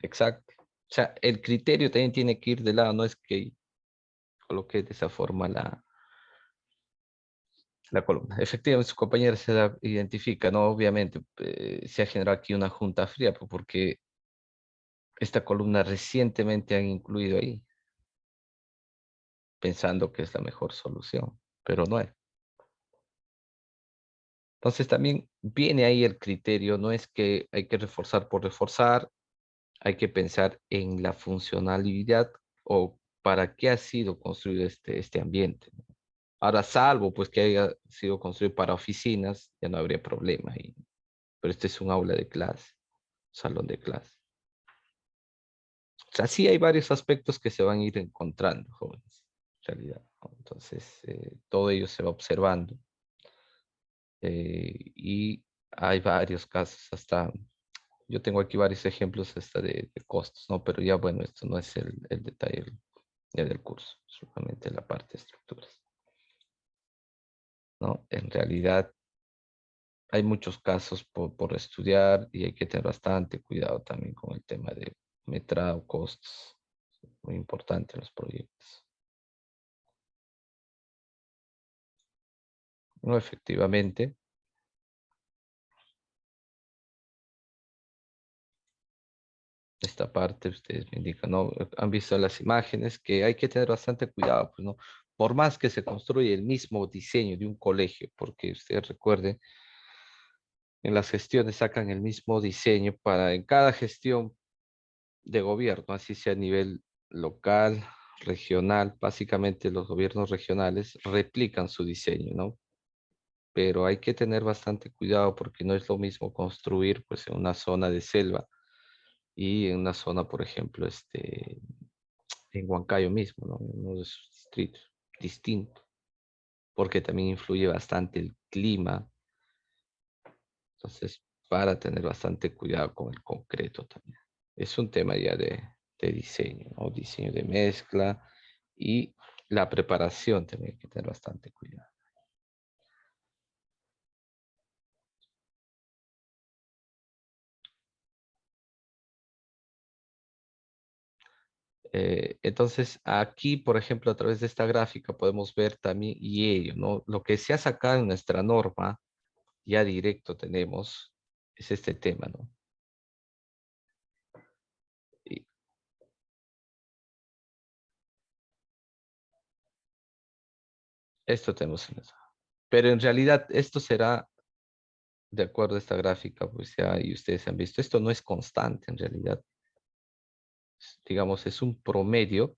Exacto. O sea, el criterio también tiene que ir de lado, no es que coloque de esa forma la columna. Efectivamente, su compañera se identifica, ¿no? Obviamente, se ha generado aquí una junta fría, pues, porque esta columna recientemente han incluido ahí, pensando que es la mejor solución, pero no es. Entonces también viene ahí el criterio, no es que hay que reforzar por reforzar, hay que pensar en la funcionalidad o para qué ha sido construido este ambiente. Ahora, salvo pues que haya sido construido para oficinas, ya no habría problema ahí. Pero este es un aula de clase, salón de clase. O sea, sí hay varios aspectos que se van a ir encontrando, jóvenes, en realidad, ¿no? Entonces, todo ello se va observando. Y hay varios casos, hasta yo tengo aquí varios ejemplos hasta de costos, ¿no? Pero ya, bueno, esto no es el detalle del curso, solamente la parte de estructuras, ¿no? En realidad, hay muchos casos por estudiar y hay que tener bastante cuidado también con el tema de metrado, costos, muy importante en los proyectos. No, efectivamente, esta parte ustedes me indican, ¿no? Han visto las imágenes que hay que tener bastante cuidado, pues, ¿no? Por más que se construye el mismo diseño de un colegio, porque ustedes recuerden, en las gestiones sacan el mismo diseño para en cada gestión de gobierno, así sea a nivel local, regional, básicamente los gobiernos regionales replican su diseño, ¿no? Pero hay que tener bastante cuidado porque no es lo mismo construir pues en una zona de selva y en una zona, por ejemplo, en Huancayo mismo, ¿no? En uno de sus distritos, distinto, porque también influye bastante el clima. Entonces, para tener bastante cuidado con el concreto también. Es un tema ya de diseño, ¿no? Diseño de mezcla y la preparación también hay que tener bastante cuidado. Entonces, aquí, por ejemplo, a través de esta gráfica podemos ver también y ello, ¿no? Lo que se ha sacado en nuestra norma, ya directo tenemos, es este tema, ¿no? Y esto tenemos en eso. Pero en realidad esto será, de acuerdo a esta gráfica, pues ya, y ustedes han visto, esto no es constante en realidad. Digamos, es un promedio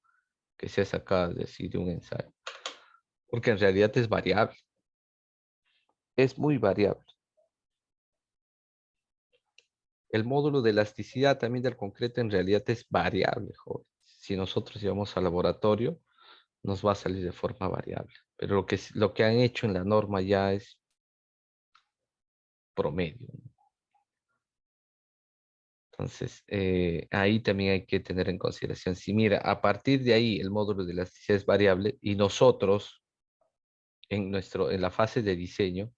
que se ha sacado de un ensayo. Porque en realidad es variable. Es muy variable. El módulo de elasticidad también del concreto en realidad es variable, joven. Si nosotros llevamos al laboratorio, nos va a salir de forma variable. Pero lo que han hecho en la norma ya es promedio, ¿no? Entonces, ahí también hay que tener en consideración. Si mira, a partir de ahí el módulo de elasticidad es variable y nosotros en la fase de diseño,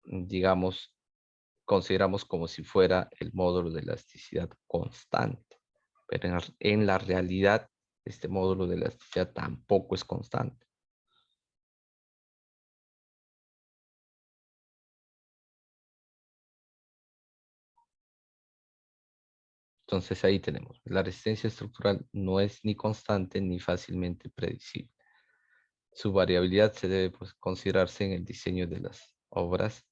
digamos, consideramos como si fuera el módulo de elasticidad constante. Pero en la realidad, este módulo de elasticidad tampoco es constante. Entonces ahí tenemos, la resistencia estructural no es ni constante ni fácilmente predecible. Su variabilidad se debe pues, considerarse en el diseño de las obras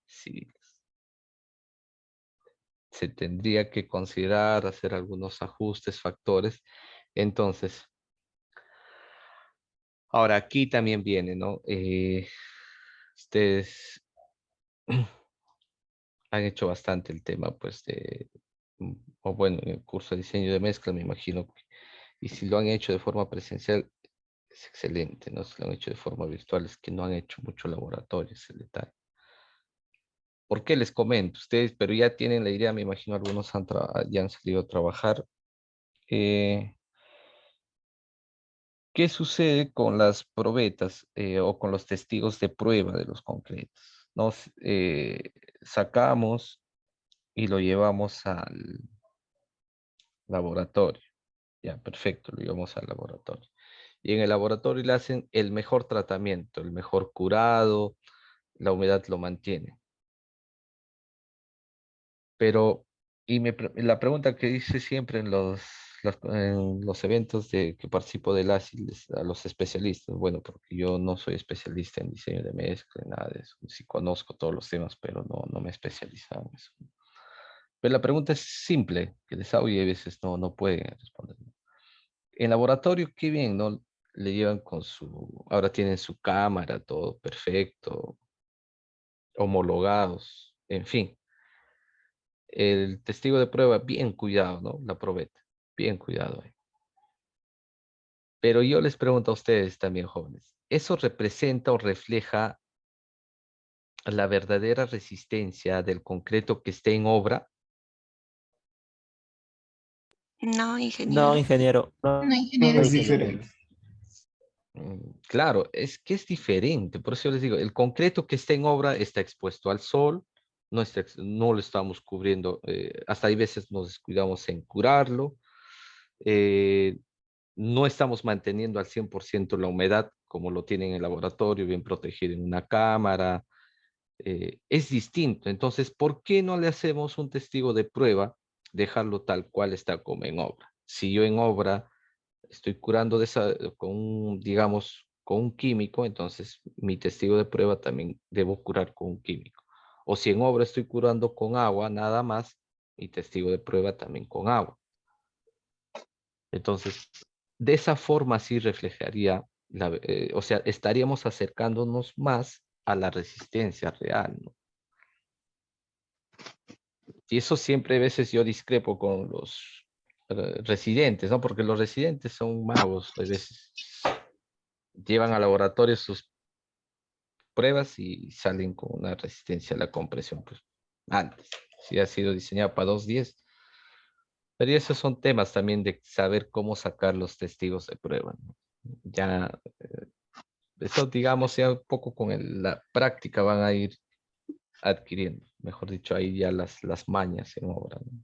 civiles. Se tendría que considerar, hacer algunos ajustes, factores. Entonces, ahora aquí también viene, ¿no? Ustedes han hecho bastante el tema, pues, o bueno, en el curso de diseño de mezcla, me imagino, y si lo han hecho de forma presencial, es excelente, ¿no? Si lo han hecho de forma virtual, es que no han hecho mucho laboratorio, es el detalle. ¿Por qué les comento? Ustedes, pero ya tienen la idea, me imagino algunos ya han salido a trabajar. ¿Qué sucede con las probetas o con los testigos de prueba de los concretos? Nos sacamos y lo llevamos al laboratorio. Ya, perfecto, lo llevamos al laboratorio. Y en el laboratorio le hacen el mejor tratamiento, el mejor curado, la humedad lo mantiene. Pero, la pregunta que hice siempre en los eventos de que participo del ASIL a los especialistas, bueno, porque yo no soy especialista en diseño de mezcla, nada de eso. Sí conozco todos los temas, pero no me he especializado en eso. Pero la pregunta es simple, que les hago y a veces no pueden responder. En laboratorio, qué bien, ¿no? Le llevan con ahora tienen su cámara, todo perfecto, homologados, en fin. El testigo de prueba, bien cuidado, ¿no? La probeta, bien cuidado ahí. Pero yo les pregunto a ustedes también, jóvenes, ¿eso representa o refleja la verdadera resistencia del concreto que esté en obra? No, No, ingeniero. ingeniero. No, No, ingeniero. Es ingeniero. diferente. Claro, es que es diferente. Por eso yo les digo, el concreto que está en obra está expuesto al sol, no lo estamos cubriendo, hasta hay veces nos descuidamos en curarlo, eh, no estamos manteniendo al 100% la humedad como lo tienen en el laboratorio, bien protegido en una cámara, es distinto. Entonces, ¿por qué no le hacemos un testigo de prueba, dejarlo tal cual está como en obra? Si yo en obra estoy curando digamos, con un químico, entonces mi testigo de prueba también debo curar con un químico. O si en obra estoy curando con agua, nada más, mi testigo de prueba también con agua. Entonces, de esa forma sí reflejaría, o sea, estaríamos acercándonos más a la resistencia real, ¿no? Y eso siempre a veces yo discrepo con los residentes, ¿no? Porque los residentes son magos, a veces llevan al laboratorio sus pruebas y salen con una resistencia a la compresión, pues antes, si ha sido diseñado para 210. Pero esos son temas también de saber cómo sacar los testigos de prueba, ¿no? Ya, eso digamos, ya un poco con la práctica van a ir adquiriendo, mejor dicho, ahí ya las mañas en obra, ¿no?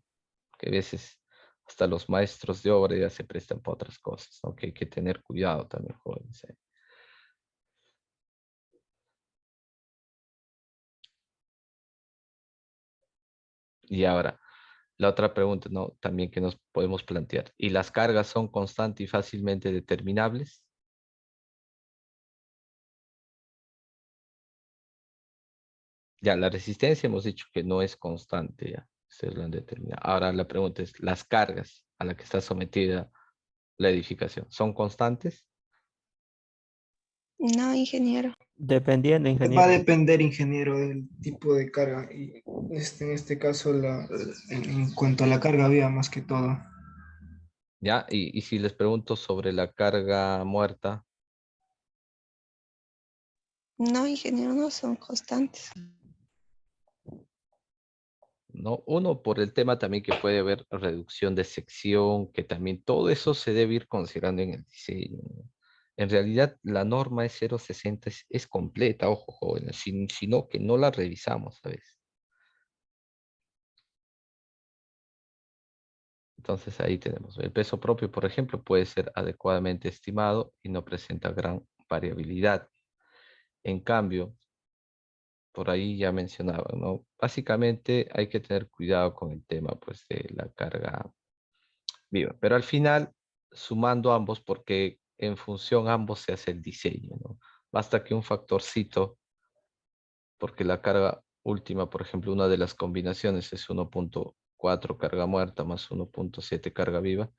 Que a veces hasta los maestros de obra ya se prestan para otras cosas, ¿no? Que hay que tener cuidado también, jóvenes. Y ahora, la otra pregunta, ¿no? También que nos podemos plantear. ¿Y las cargas son constantes y fácilmente determinables? Ya, la resistencia hemos dicho que no es constante, ya. Ustedes lo han determinado. Ahora la pregunta es, ¿las cargas a las que está sometida la edificación son constantes? No, ingeniero. Dependiendo, Va a ingeniero. depender, ingeniero, del tipo de carga. Y en este caso, en cuanto a la carga viva, más que todo. ¿Ya? Y si les pregunto sobre la carga muerta, No, ingeniero, no son constantes. ¿no? Uno, por el tema también que puede haber reducción de sección, que también todo eso se debe ir considerando en el diseño, ¿no? En realidad, la norma es 0,60, es completa, ojo, jóvenes, sino que no la revisamos, ¿sabes? Entonces ahí tenemos. El peso propio, por ejemplo, puede ser adecuadamente estimado y no presenta gran variabilidad. En cambio, por ahí ya mencionaba, ¿no? Básicamente hay que tener cuidado con el tema, pues, de la carga viva. Pero al final, sumando ambos, porque en función ambos se hace el diseño, ¿no? Basta que un factorcito, porque la carga última, por ejemplo, una de las combinaciones es 1,4 carga muerta más 1,7 carga viva.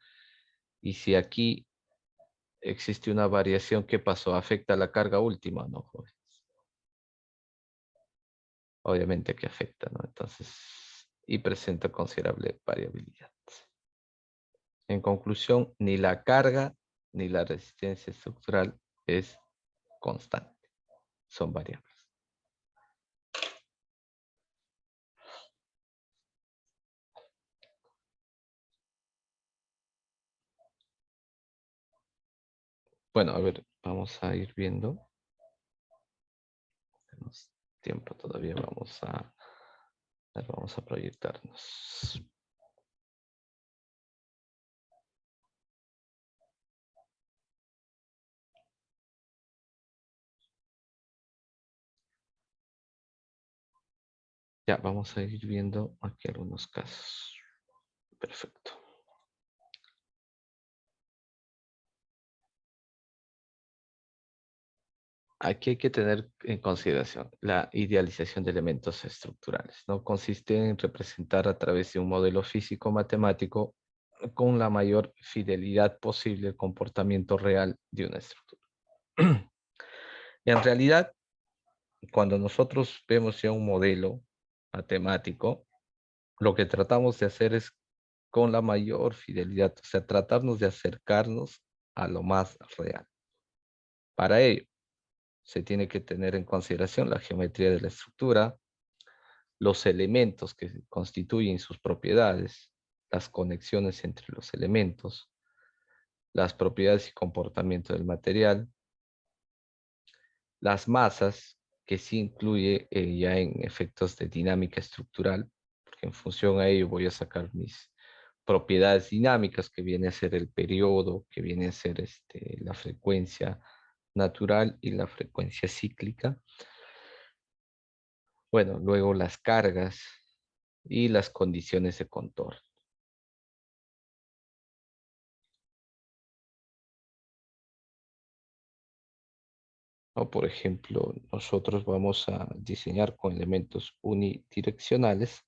Y si aquí existe una variación, ¿qué pasó? ¿Afecta la carga última? No, jóvenes. Obviamente que afecta, ¿no? Entonces, y presenta considerable variabilidad. En conclusión, ni la carga ni la resistencia estructural es constante, son variables. Bueno, a ver, vamos a ir viendo. Tenemos tiempo todavía, vamos a proyectarnos. Ya, vamos a ir viendo aquí algunos casos. Perfecto. Aquí hay que tener en consideración la idealización de elementos estructurales, ¿no? Consiste en representar a través de un modelo físico-matemático con la mayor fidelidad posible el comportamiento real de una estructura. En realidad, cuando nosotros vemos ya un modelo matemático, lo que tratamos de hacer es con la mayor fidelidad, o sea, tratarnos de acercarnos a lo más real. Para ello, se tiene que tener en consideración la geometría de la estructura, los elementos que constituyen sus propiedades, las conexiones entre los elementos, las propiedades y comportamiento del material, las masas, que sí incluye ya en efectos de dinámica estructural, porque en función a ello voy a sacar mis propiedades dinámicas, que viene a ser el periodo, que viene a ser la frecuencia natural y la frecuencia cíclica. Bueno, luego las cargas y las condiciones de contorno. O por ejemplo, nosotros vamos a diseñar con elementos unidireccionales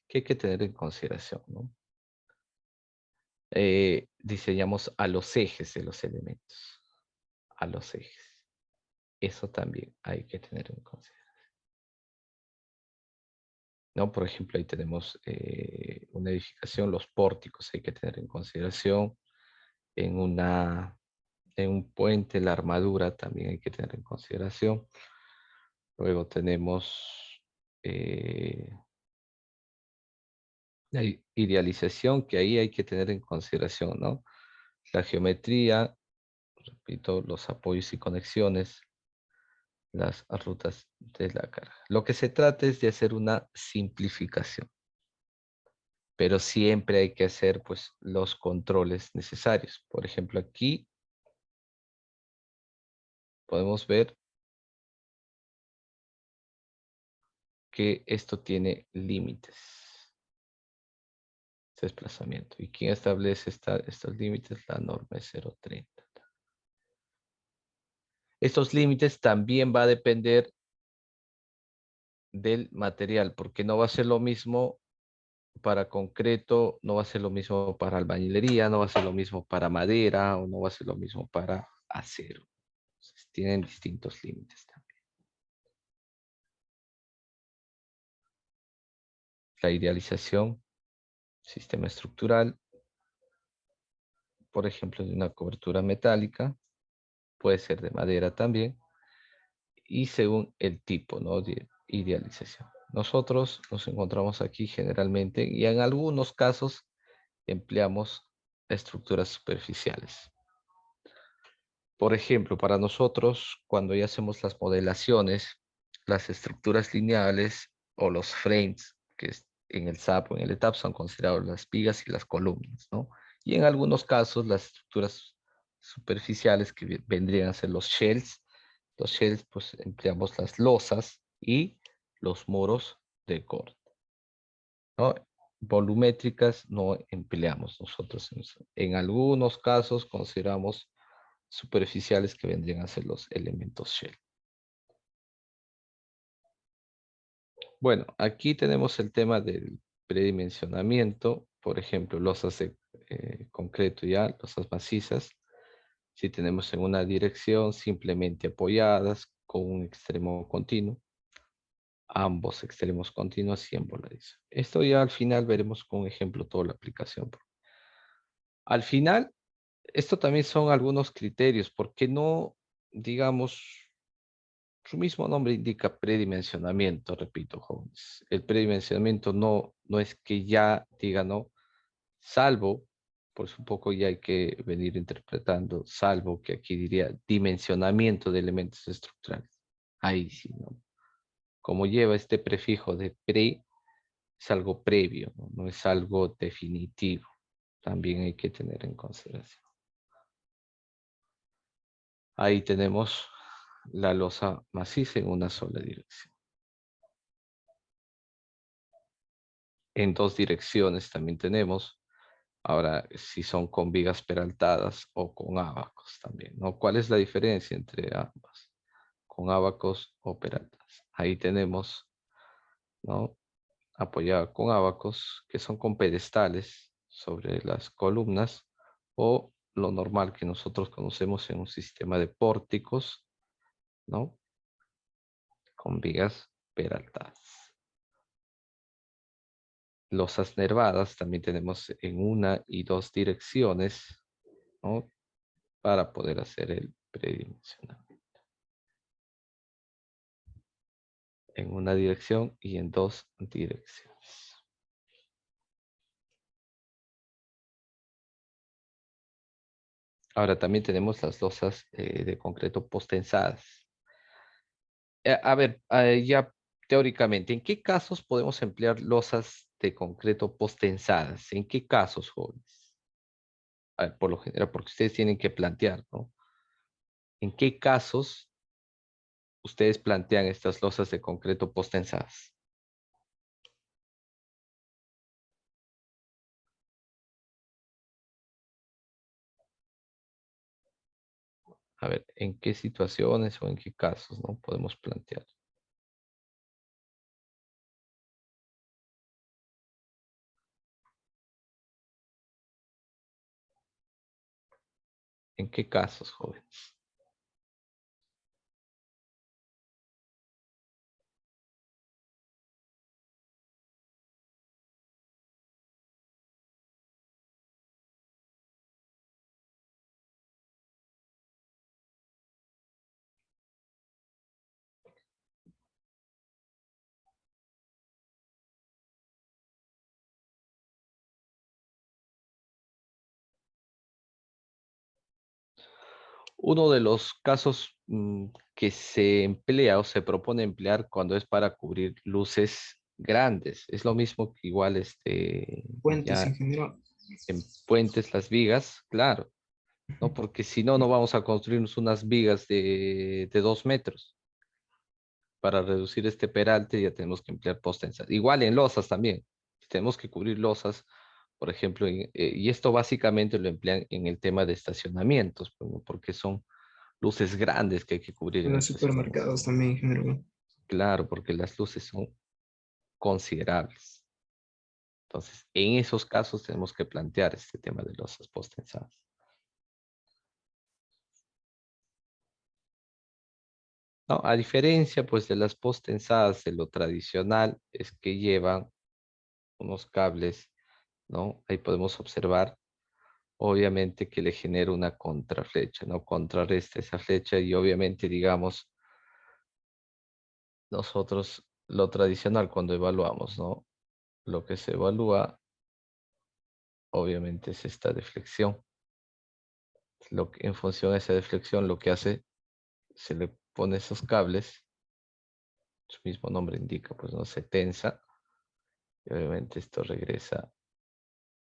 que hay que tener en consideración, ¿no? Diseñamos a los ejes de los elementos, a los ejes. Eso también hay que tener en consideración, ¿no? Por ejemplo, ahí tenemos una edificación, los pórticos hay que tener en consideración. En un puente, la armadura también hay que tener en consideración. Luego tenemos la idealización, que ahí hay que tener en consideración, ¿no? La geometría, repito, los apoyos y conexiones, las rutas de la carga. Lo que se trata es de hacer una simplificación, pero siempre hay que hacer pues los controles necesarios. Por ejemplo, aquí podemos ver que esto tiene límites, este desplazamiento. ¿Y quién establece estos límites? La norma es 0,30. Estos límites también va a depender del material, porque no va a ser lo mismo para concreto, no va a ser lo mismo para albañilería, no va a ser lo mismo para madera, o no va a ser lo mismo para acero. Entonces, tienen distintos límites también. La idealización, sistema estructural, por ejemplo, de una cobertura metálica, puede ser de madera también, y según el tipo, ¿no?, de idealización. Nosotros nos encontramos aquí generalmente, y en algunos casos empleamos estructuras superficiales. Por ejemplo, para nosotros, cuando ya hacemos las modelaciones, las estructuras lineales o los frames, en el SAP o en el ETAP son considerados las vigas y las columnas, ¿no? Y en algunos casos, las estructuras superficiales que vendrían a ser los shells, pues empleamos las losas y los muros de corte, ¿no? Volumétricas no empleamos nosotros. En algunos casos consideramos superficiales, que vendrían a ser los elementos shell. Bueno, aquí tenemos el tema del predimensionamiento, por ejemplo, losas de concreto, ya, losas macizas. Si tenemos en una dirección simplemente apoyadas con un extremo continuo, ambos extremos continuos y en voladizo. Esto ya al final veremos con un ejemplo toda la aplicación. Al final, esto también son algunos criterios, porque no, digamos, su mismo nombre indica predimensionamiento, repito, jóvenes. El predimensionamiento no es que ya diga, no, salvo, pues un poco ya hay que venir interpretando, salvo que aquí diría dimensionamiento de elementos estructurales. Ahí sí, ¿no? Como lleva este prefijo de pre, es algo previo, ¿no? No es algo definitivo. También hay que tener en consideración. Ahí tenemos la losa maciza en una sola dirección. En dos direcciones también tenemos. Ahora, si son con vigas peraltadas o con ábacos también, ¿no? ¿Cuál es la diferencia entre ambas? Con ábacos o peraltadas. Ahí tenemos, ¿no? Apoyada con ábacos, que son con pedestales sobre las columnas, o lo normal que nosotros conocemos en un sistema de pórticos, ¿no? Con vigas peraltadas. Losas nervadas también tenemos en una y dos direcciones, ¿no? Para poder hacer el predimensionamiento. En una dirección y en dos direcciones. Ahora también tenemos las losas de concreto postensadas. A ver, ya teóricamente, ¿en qué casos podemos emplear losas de concreto postensadas? ¿En qué casos, jóvenes? A ver, por lo general, porque ustedes tienen que plantear, ¿no? ¿En qué casos ustedes plantean estas losas de concreto postensadas? A ver, ¿en qué situaciones o en qué casos, no podemos plantear? ¿En qué casos, jóvenes? Uno de los casos que se emplea o se propone emplear cuando es para cubrir luces grandes. Es lo mismo que igual Puentes, ya ingeniero. en puentes las vigas, claro, ¿no? Porque si no, no vamos a construirnos unas vigas de 2 metros. Para reducir este peralte ya tenemos que emplear postes. Igual en losas también. Si tenemos que cubrir losas, por ejemplo, y esto básicamente lo emplean en el tema de estacionamientos, porque son luces grandes que hay que cubrir En en los estacionamientos. supermercados también, ingeniero. Claro, porque las luces son considerables. Entonces, en esos casos tenemos que plantear este tema de losas postensadas. No, a diferencia pues de las postensadas, de lo tradicional es que llevan unos cables, ¿no? Ahí podemos observar, obviamente, que le genera una contraflecha, ¿no? Contrarresta esa flecha y obviamente, digamos, nosotros lo tradicional cuando evaluamos, ¿no? Lo que se evalúa, obviamente, es esta deflexión. En función de esa deflexión, lo que hace, se le pone esos cables, su mismo nombre indica, pues no se tensa, y obviamente esto regresa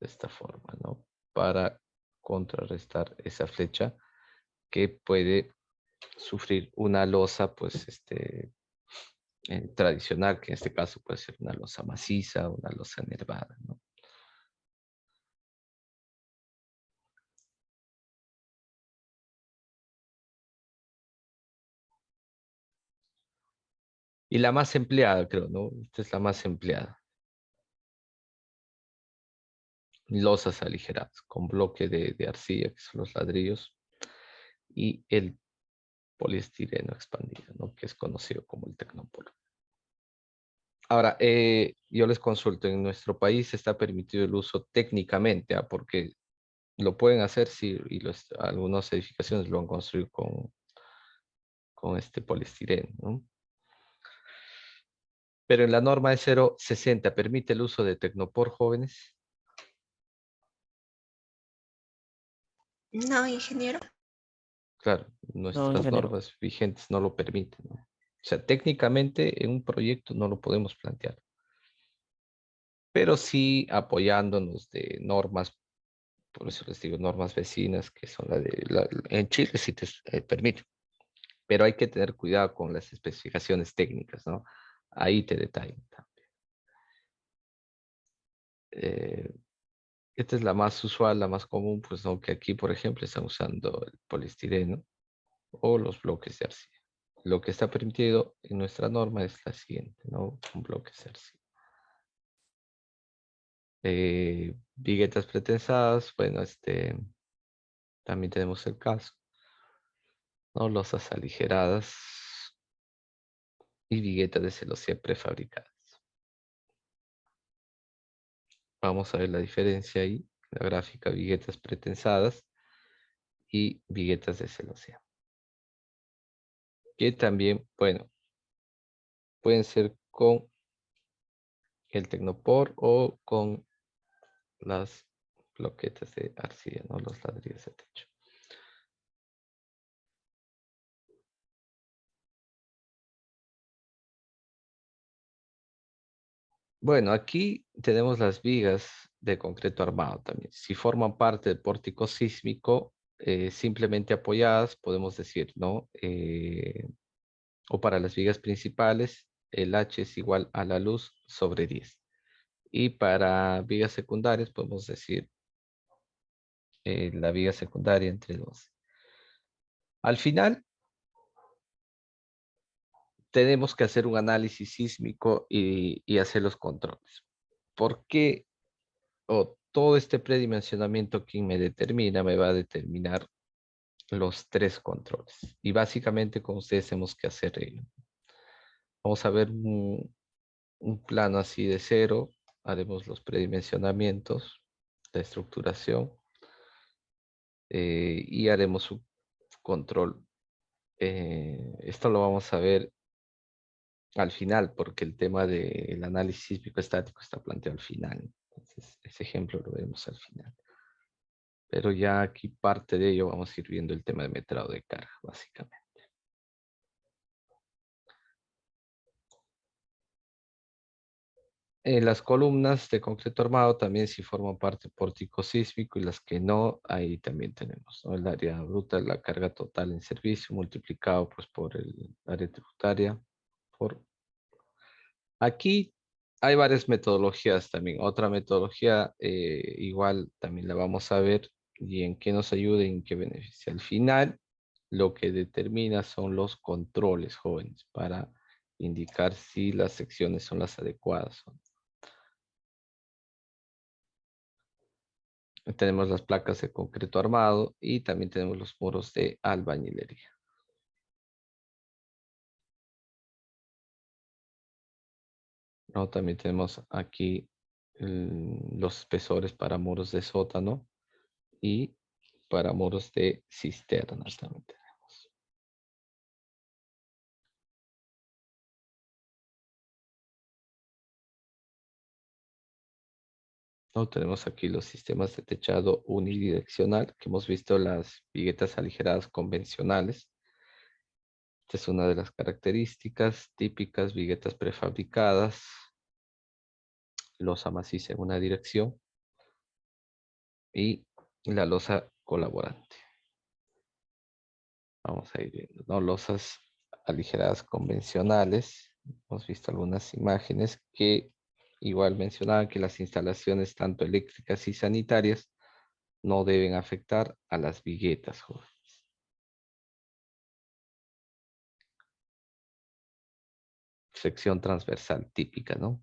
de esta forma, ¿no? Para contrarrestar esa flecha que puede sufrir una losa, pues, tradicional, que en este caso puede ser una losa maciza, una losa nervada, ¿no? Y la más empleada, creo, ¿no? Esta es la más empleada. Losas aligeradas, con bloque de arcilla, que son los ladrillos, y el poliestireno expandido, ¿no? Que es conocido como el tecnopor. Ahora, yo les consulto, en nuestro país está permitido el uso técnicamente, porque lo pueden hacer, sí, y algunas edificaciones lo han construido con este poliestireno, ¿no? Pero en la norma de 060 permite el uso de tecnopor, jóvenes. No, ingeniero. Claro, No, nuestras ingeniero. normas vigentes no lo permiten, ¿no? O sea, técnicamente en un proyecto no lo podemos plantear, pero sí apoyándonos de normas, por eso les digo normas vecinas, que son en Chile sí te permite, pero hay que tener cuidado con las especificaciones técnicas, ¿no? Ahí te detallan también. Esta es la más usual, la más común, pues aunque aquí, por ejemplo, están usando el poliestireno o los bloques de arcilla. Lo que está permitido en nuestra norma es la siguiente, ¿no? Un bloque de arcilla. Viguetas pretensadas, bueno, también tenemos el caso, ¿no? Losas aligeradas y viguetas de celosía prefabricadas. Vamos a ver la diferencia ahí, la gráfica, viguetas pretensadas y viguetas de celosía. Que también, bueno, pueden ser con el Tecnopor o con las bloquetas de arcilla, ¿no? Los ladrillos de techo. Bueno, aquí tenemos las vigas de concreto armado también. Si forman parte del pórtico sísmico, simplemente apoyadas, podemos decir, ¿no? O para las vigas principales, el H es igual a la luz sobre 10. Y para vigas secundarias, podemos decir la viga secundaria entre 12. Al final, tenemos que hacer un análisis sísmico y hacer los controles. ¿Por qué? Todo este predimensionamiento que me determina, me va a determinar los 3 controles. Y básicamente con ustedes tenemos que hacer, vamos a ver un plano así de cero, haremos los predimensionamientos, la estructuración, y haremos un control. Esto lo vamos a ver al final, porque el tema del análisis sísmico estático está planteado al final. Entonces, ese ejemplo lo vemos al final. Pero ya aquí parte de ello vamos a ir viendo el tema de metrado de carga, básicamente. Las columnas de concreto armado también sí forman parte del pórtico sísmico y las que no, ahí también tenemos, ¿no? El área bruta, la carga total en servicio multiplicado pues por el área tributaria. Aquí hay varias metodologías también. Otra metodología igual también la vamos a ver y en qué nos ayuda y en qué beneficia. Al final, lo que determina son los controles, jóvenes, para indicar si las secciones son las adecuadas. Tenemos las placas de concreto armado y también tenemos los muros de albañilería. ¿No? También tenemos aquí los espesores para muros de sótano y para muros de cisterna también tenemos. ¿No? Tenemos aquí los sistemas de techado unidireccional, que hemos visto las viguetas aligeradas convencionales. Esta es una de las características típicas, viguetas prefabricadas, losa maciza en una dirección y la losa colaborante. Vamos a ir viendo, ¿no? Losas aligeradas convencionales. Hemos visto algunas imágenes que igual mencionaban que las instalaciones tanto eléctricas y sanitarias no deben afectar a las viguetas, jóvenes. Sección transversal típica, ¿no?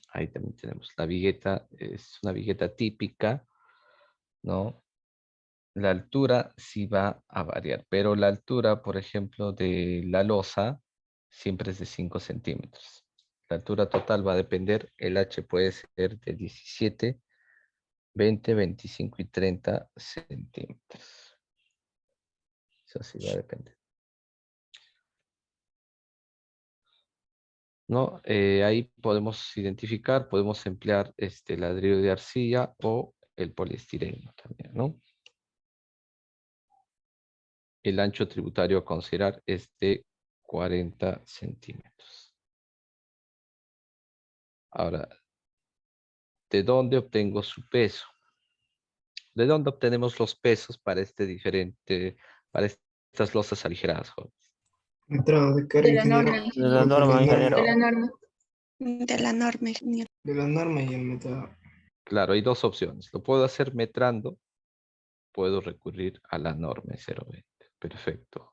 Ahí también tenemos la vigueta, es una vigueta típica, ¿no? La altura sí va a variar, pero la altura, por ejemplo, de la losa siempre es de 5 centímetros. La altura total va a depender, el H puede ser de 17, 20, 25 y 30 centímetros. Eso sí va a depender. ¿No? Ahí podemos identificar, podemos emplear este ladrillo de arcilla o el poliestireno también, ¿no? el ancho tributario a considerar es de 40 centímetros. Ahora, ¿de dónde obtengo su peso? ¿De dónde obtenemos los pesos para para estas losas aligeradas, jóvenes? Metrado de carga, De la ingeniero. norma. De la Porque norma, ingeniero. De la norma. De la norma, ingeniero. De la norma y el metrado. Claro, hay dos opciones. Lo puedo hacer metrando, puedo recurrir a la norma 020. Perfecto.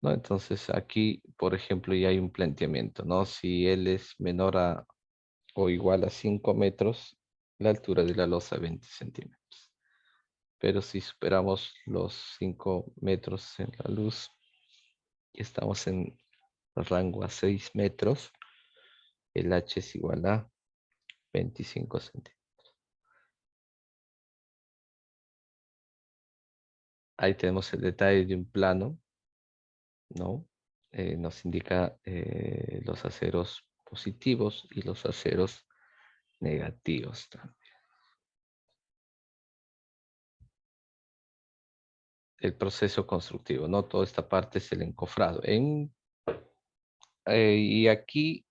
¿No? Entonces aquí, por ejemplo, ya hay un planteamiento, ¿no? Si él es menor a o igual a 5 metros, la altura de la losa 20 centímetros. Pero si superamos los 5 metros en la luz y estamos en rango a 6 metros, el H es igual a 25 centímetros. Ahí tenemos el detalle de un plano, ¿no? Nos indica los aceros positivos y los aceros negativos también. El proceso constructivo, ¿no? Toda esta parte es el encofrado. Y aquí,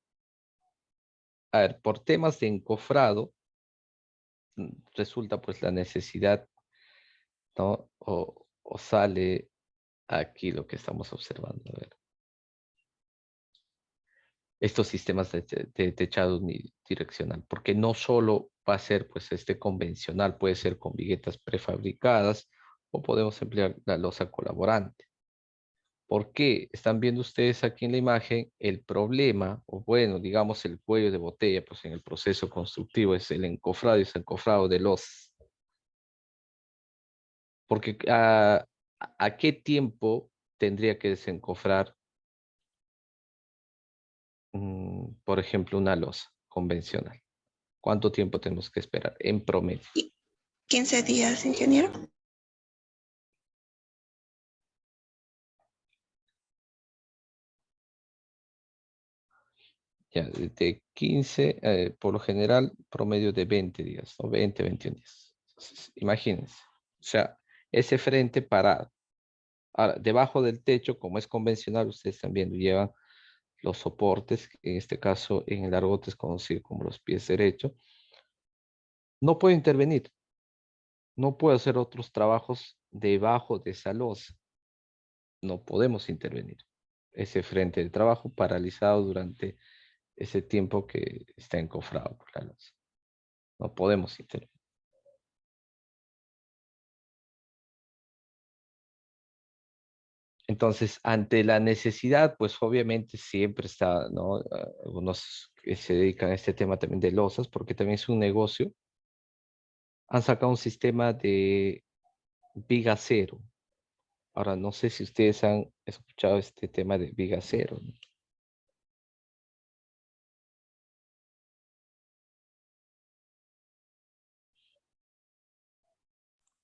a ver, por temas de encofrado, resulta pues la necesidad, ¿no? O sale aquí lo que estamos observando. A ver. Estos sistemas de techado unidireccional, porque no solo va a ser pues este convencional, puede ser con viguetas prefabricadas o podemos emplear la losa colaborante. ¿Por qué? Están viendo ustedes aquí en la imagen el problema, o bueno, digamos el cuello de botella, pues en el proceso constructivo es el encofrado y desencofrado de los. Porque ¿a qué tiempo tendría que desencofrar, por ejemplo, una losa convencional? ¿Cuánto tiempo tenemos que esperar en promedio? 15 días, ingeniero. Ya, de 15, por lo general, promedio de 20 días, ¿no? 20, 21 días. Entonces, imagínense, o sea, ese frente parado. Ahora, debajo del techo, como es convencional, ustedes están viendo, llevan los soportes, que en este caso en el argot es conocido como los pies derechos. No puedo intervenir, no puedo hacer otros trabajos debajo de esa losa. No podemos intervenir. Ese frente de trabajo paralizado durante ese tiempo que está encofrado por la losa. No podemos intervenir. Entonces, ante la necesidad, pues obviamente siempre está, ¿no? Algunos que se dedican a este tema también de losas, porque también es un negocio, han sacado un sistema de viga cero. Ahora, no sé si ustedes han escuchado este tema de viga cero, ¿no?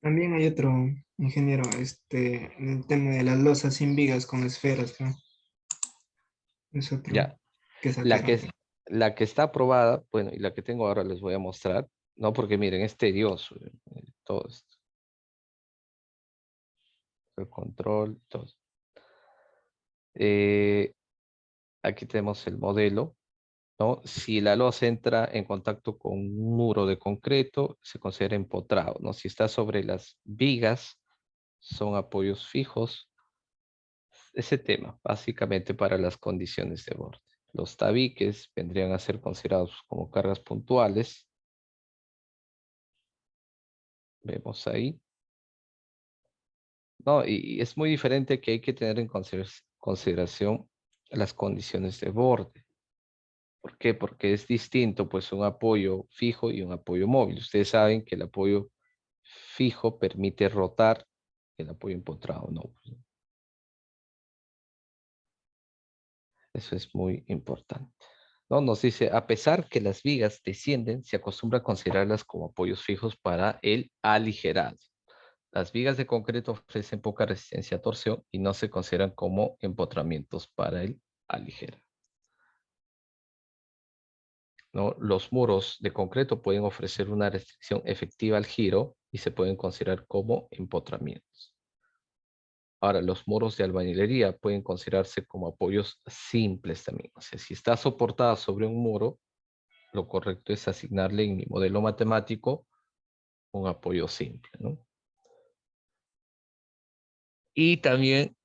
También hay otro ingeniero, en el tema de las losas sin vigas con esferas, ¿no? Es otro Ya, que la sacaron. que, la que está aprobada, bueno, y la que tengo ahora les voy a mostrar, no porque miren, es tedioso todo esto. El control, todo. Eh, Aquí tenemos el modelo, ¿no? Si la losa entra en contacto con un muro de concreto, se considera empotrado, ¿no? Si está sobre las vigas, son apoyos fijos. Ese tema, básicamente para las condiciones de borde. Los tabiques vendrían a ser considerados como cargas puntuales. Vemos ahí. No, y es muy diferente que hay que tener en consideración las condiciones de borde. ¿Por qué? Porque es distinto, pues, un apoyo fijo y un apoyo móvil. Ustedes saben que el apoyo fijo permite rotar, el apoyo empotrado no. Eso es muy importante. ¿No? Nos dice, a pesar que las vigas descienden, se acostumbra a considerarlas como apoyos fijos para el aligerado. Las vigas de concreto ofrecen poca resistencia a torsión y no se consideran como empotramientos para el aligerado. ¿no? Los muros de concreto pueden ofrecer una restricción efectiva al giro y se pueden considerar como empotramientos. Ahora, los muros de albañilería pueden considerarse como apoyos simples también. O sea, si está soportada sobre un muro, lo correcto es asignarle en mi modelo matemático un apoyo simple, ¿no? Y también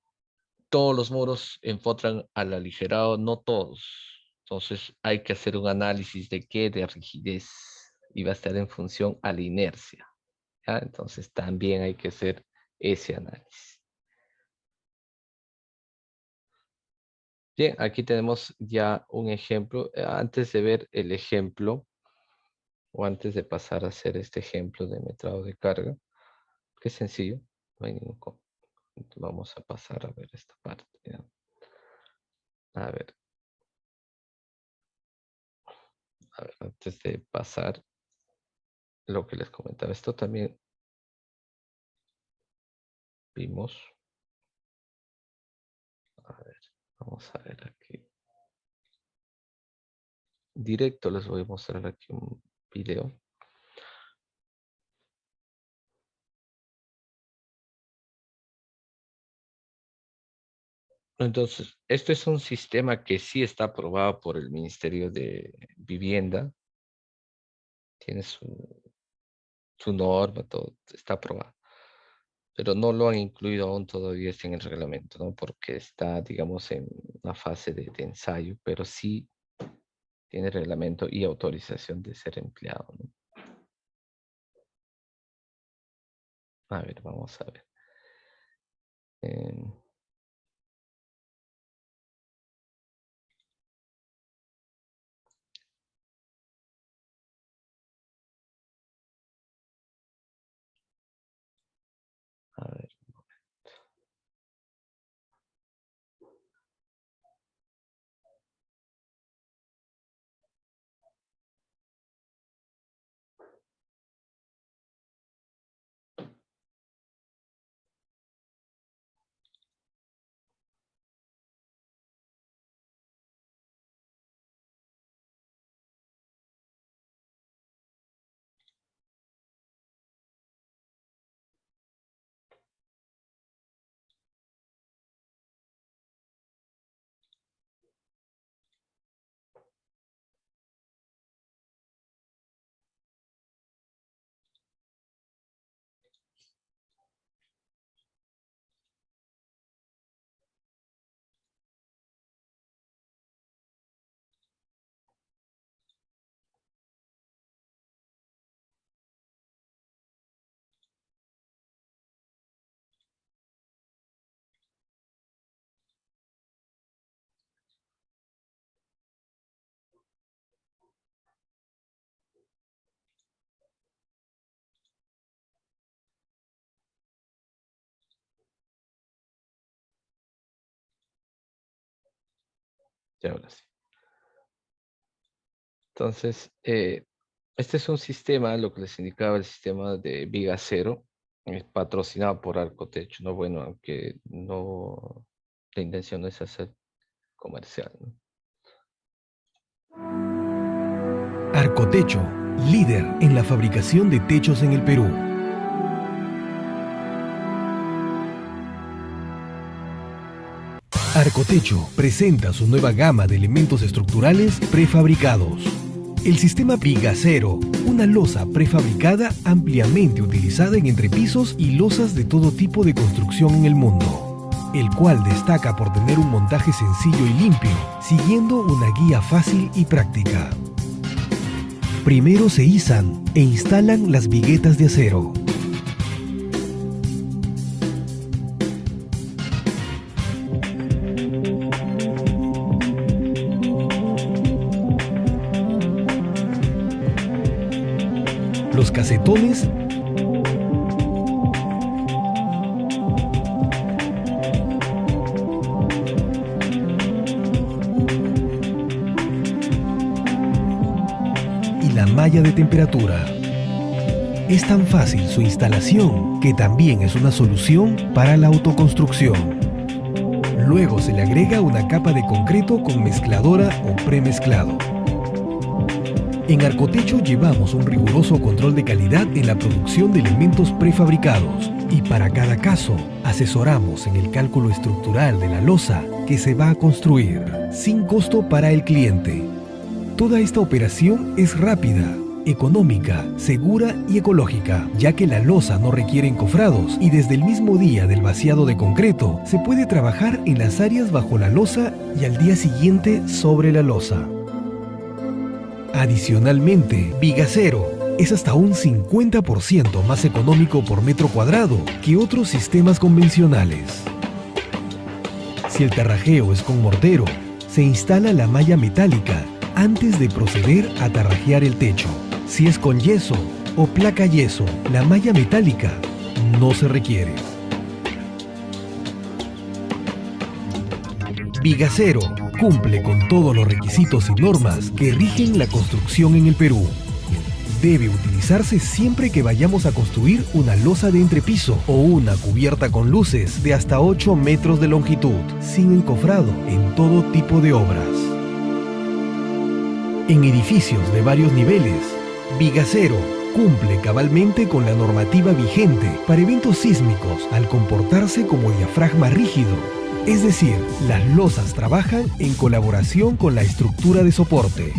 todos los muros empotran al aligerado, no todos. Entonces hay que hacer un análisis de qué, de rigidez, y va a estar en función a la inercia, ¿ya? Entonces también hay que hacer ese análisis. Bien, aquí tenemos ya un ejemplo. Antes de ver el ejemplo, o antes de pasar a hacer este ejemplo de metrado de carga, que es sencillo, no hay ningún comentario. Vamos a pasar a ver esta parte, ¿ya? A ver, antes de pasar, lo que les comentaba, esto también vimos. A ver, vamos a ver aquí. Directo les voy a mostrar aquí un video. Entonces, este es un sistema que sí está aprobado por el Ministerio de Vivienda. Tiene su norma, todo está aprobado. Pero no lo han incluido aún todavía en el reglamento, ¿no? Porque está, digamos, en una fase de ensayo, pero sí tiene reglamento y autorización de ser empleado, ¿no? A ver, vamos a ver. A ver. Ya ahora sí. Entonces, este es un sistema, lo que les indicaba, el sistema de viga cero, patrocinado por Arcotecho, ¿no? Bueno, aunque no, la intención no es hacer comercial, ¿no? Arcotecho, líder en la fabricación de techos en el Perú. Arcotecho presenta su nueva gama de elementos estructurales prefabricados. El sistema Viga Cero, una losa prefabricada ampliamente utilizada en entrepisos y losas de todo tipo de construcción en el mundo, el cual destaca por tener un montaje sencillo y limpio, siguiendo una guía fácil y práctica. Primero se izan e instalan las viguetas de acero. Los casetones y la malla de temperatura. Es tan fácil su instalación que también es una solución para la autoconstrucción. Luego se le agrega una capa de concreto con mezcladora o premezclado. En Arcotecho llevamos un riguroso control de calidad en la producción de elementos prefabricados y para cada caso asesoramos en el cálculo estructural de la losa que se va a construir, sin costo para el cliente. Toda esta operación es rápida, económica, segura y ecológica, ya que la losa no requiere encofrados y desde el mismo día del vaciado de concreto se puede trabajar en las áreas bajo la losa y al día siguiente sobre la losa. Adicionalmente, Vigacero es hasta un 50% más económico por metro cuadrado que otros sistemas convencionales. Si el tarrajeo es con mortero, se instala la malla metálica antes de proceder a tarrajear el techo. Si es con yeso o placa yeso, la malla metálica no se requiere. Vigacero cumple con todos los requisitos y normas que rigen la construcción en el Perú. Debe utilizarse siempre que vayamos a construir una losa de entrepiso o una cubierta con luces de hasta 8 metros de longitud, sin encofrado en todo tipo de obras. En edificios de varios niveles, Vigacero cumple cabalmente con la normativa vigente para eventos sísmicos al comportarse como diafragma rígido. Es decir, las losas trabajan en colaboración con la estructura de soporte.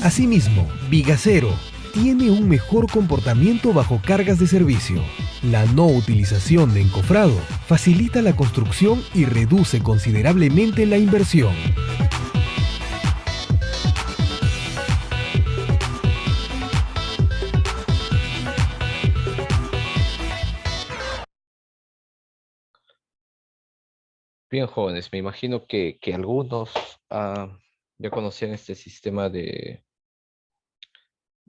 Asimismo, Vigacero tiene un mejor comportamiento bajo cargas de servicio. La no utilización de encofrado facilita la construcción y reduce considerablemente la inversión. Bien, jóvenes, me imagino que algunos ya conocían este sistema de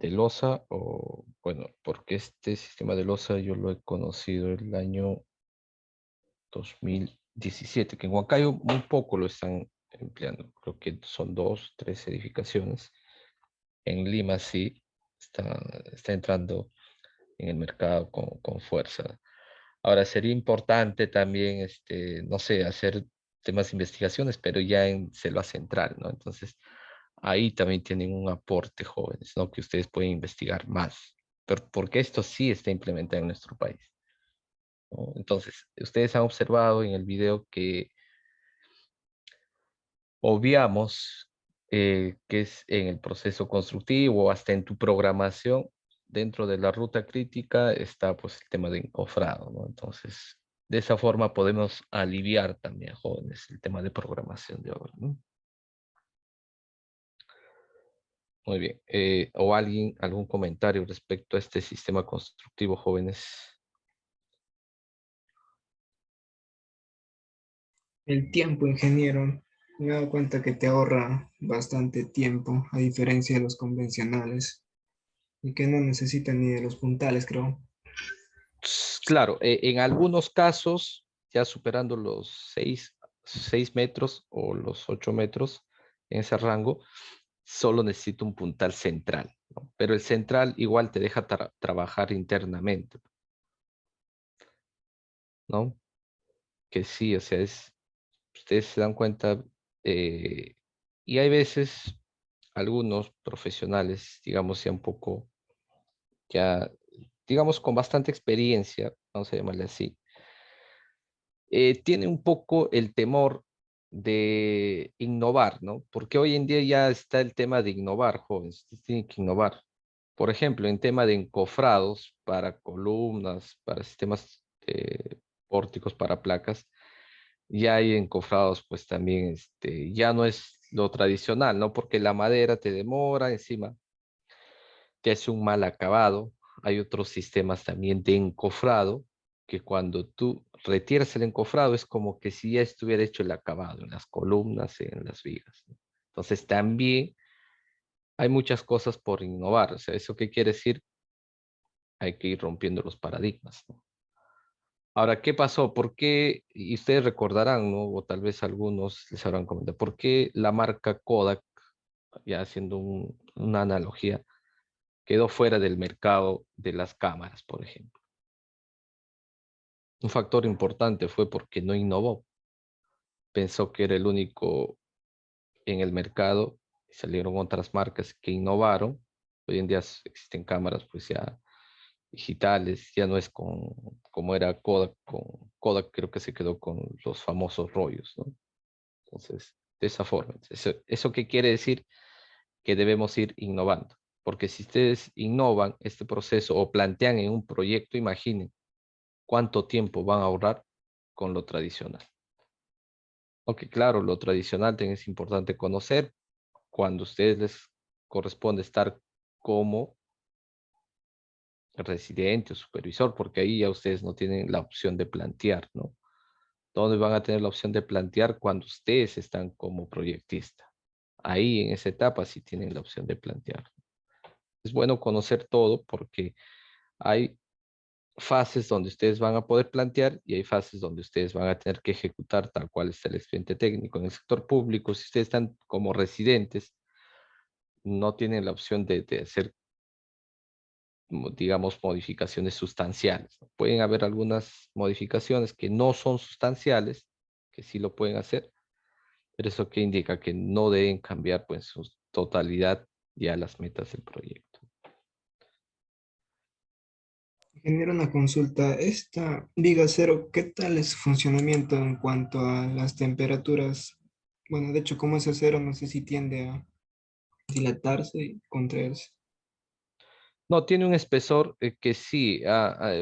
losa, o bueno, porque este sistema de losa yo lo he conocido el año 2017, que en Huancayo muy poco lo están empleando, creo que son 2, 3 edificaciones. En Lima sí está entrando en el mercado con fuerza. Ahora sería importante también, no sé, hacer temas de investigaciones, pero ya en selva central, ¿no? Entonces, ahí también tienen un aporte, jóvenes, ¿no? Que ustedes pueden investigar más, pero porque esto sí está implementado en nuestro país, ¿no? Entonces, ustedes han observado en el video que obviamos que es en el proceso constructivo, hasta en tu programación, dentro de la ruta crítica está pues el tema de encofrado, ¿no? Entonces, de esa forma podemos aliviar también, jóvenes, el tema de programación de obra, ¿no? Muy bien. ¿O algún comentario respecto a este sistema constructivo, jóvenes? El tiempo, ingeniero. Me he dado cuenta que te ahorra bastante tiempo, a diferencia de los convencionales, y que no necesita ni de los puntales, creo. Claro, en algunos casos, ya superando los 6 metros o los 8 metros en ese rango, solo necesito un puntal central, ¿no? Pero el central igual te deja trabajar internamente, ¿no? Que sí, o sea, ustedes se dan cuenta, eh, y hay veces algunos profesionales, digamos, ya un poco, ya, digamos, con bastante experiencia, vamos a llamarle así, tiene un poco el temor de innovar, ¿no? Porque hoy en día ya está el tema de innovar, jóvenes, ustedes tienen que innovar. Por ejemplo, en tema de encofrados para columnas, para sistemas pórticos, para placas, ya hay encofrados, pues también, ya no es lo tradicional, ¿no? Porque la madera te demora, encima te hace un mal acabado. Hay otros sistemas también de encofrado, que cuando tú retiras el encofrado es como que si ya estuviera hecho el acabado en las columnas, en las vigas, ¿no? Entonces también hay muchas cosas por innovar. O sea, ¿eso qué quiere decir? Hay que ir rompiendo los paradigmas, ¿no? Ahora, ¿qué pasó? ¿Por qué? Y ustedes recordarán, ¿no? O tal vez algunos les habrán comentado, ¿por qué la marca Kodak, ya haciendo una analogía, quedó fuera del mercado de las cámaras, por ejemplo? Un factor importante fue porque no innovó. Pensó que era el único en el mercado, y salieron otras marcas que innovaron Hoy en día existen cámaras pues ya digitales, ya no es como era Kodak, Kodak creo que se quedó con los famosos rollos, ¿no? Entonces, de esa forma. ¿Eso qué quiere decir? Que debemos ir innovando, porque si ustedes innovan este proceso o plantean en un proyecto, imaginen cuánto tiempo van a ahorrar con lo tradicional. Aunque claro, lo tradicional también es importante conocer cuando a ustedes les corresponde estar como residente o supervisor, porque ahí ya ustedes no tienen la opción de plantear, ¿no? ¿Dónde van a tener la opción de plantear cuando ustedes están como proyectista? Ahí en esa etapa sí tienen la opción de plantear. Es bueno conocer todo porque hay fases donde ustedes van a poder plantear y hay fases donde ustedes van a tener que ejecutar tal cual está el expediente técnico. En el sector público, si ustedes están como residentes, no tienen la opción de hacer, digamos, modificaciones sustanciales, ¿no? Pueden haber algunas modificaciones que no son sustanciales, que sí lo pueden hacer, pero eso que indica que no deben cambiar pues su totalidad ya las metas del proyecto. Genera una consulta. Esta Viga Cero, ¿qué tal es su funcionamiento en cuanto a las temperaturas? Bueno, de hecho, como es acero, no sé si tiende a dilatarse y contraerse. No, tiene un espesor que sí,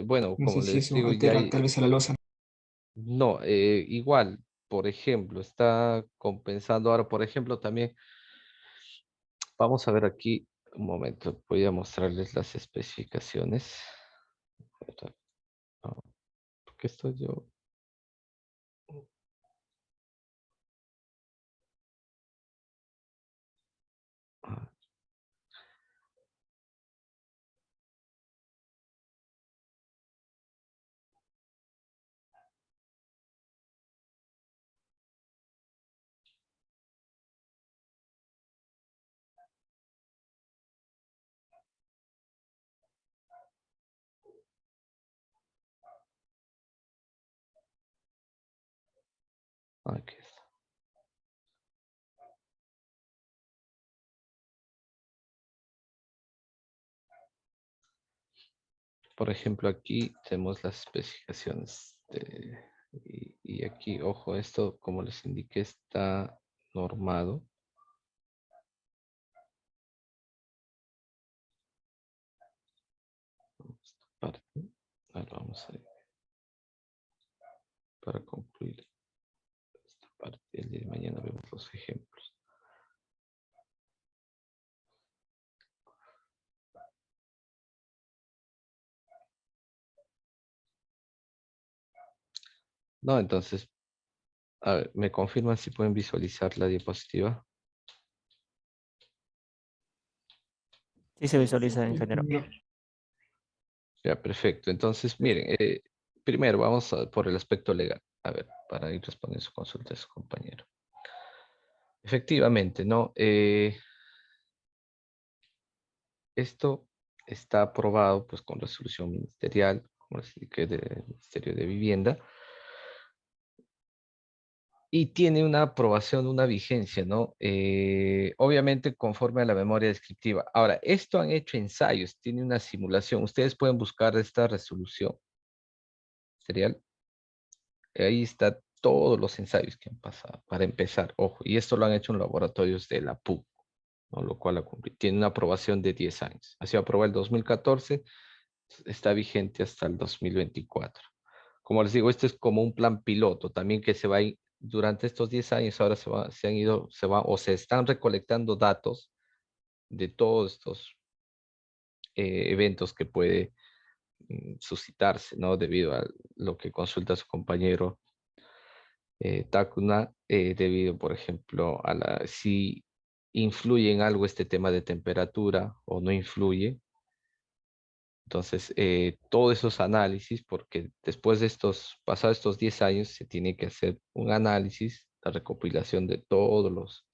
bueno, No sé como si les eso digo, ya altera hay, tal vez a la losa. no, igual, por ejemplo, está compensando ahora, por ejemplo, también, vamos a ver aquí, un momento, voy a mostrarles las especificaciones. Ah, ¿por qué estoy yo? Ah, aquí está. Por ejemplo, aquí tenemos las especificaciones y aquí, ojo, esto, como les indiqué, está normado. Esta parte, ahora vamos a ver, para concluir esta parte, el día de mañana vemos los ejemplos. No, entonces, a ver, ¿me confirman si pueden visualizar la diapositiva? Sí se visualiza, ingeniero. No. Ya, perfecto. Entonces, miren, primero vamos por el aspecto legal. A ver, para ir respondiendo su consulta a su compañero. Efectivamente, ¿no? Esto está aprobado pues con resolución ministerial, como les indiqué, del Ministerio de Vivienda, y tiene una aprobación, una vigencia, ¿no? Obviamente conforme a la memoria descriptiva. Ahora, esto han hecho ensayos, tiene una simulación. Ustedes pueden buscar esta resolución ministerial. Ahí está todos los ensayos que han pasado, para empezar, ojo, y esto lo han hecho en laboratorios de la PUC, ¿no? Lo cual tiene una aprobación de 10 años. Ha sido aprobado el 2014, está vigente hasta el 2024. Como les digo, este es como un plan piloto también que se va a ir durante estos 10 años, ahora se han ido, se va o se están recolectando datos de todos estos eventos que puede suscitarse, ¿no? Debido a lo que consulta su compañero Tacna, debido, por ejemplo, a si influye en algo este tema de temperatura o no influye. Entonces, todos esos análisis, porque después de pasados estos 10 años, se tiene que hacer un análisis, la recopilación de todos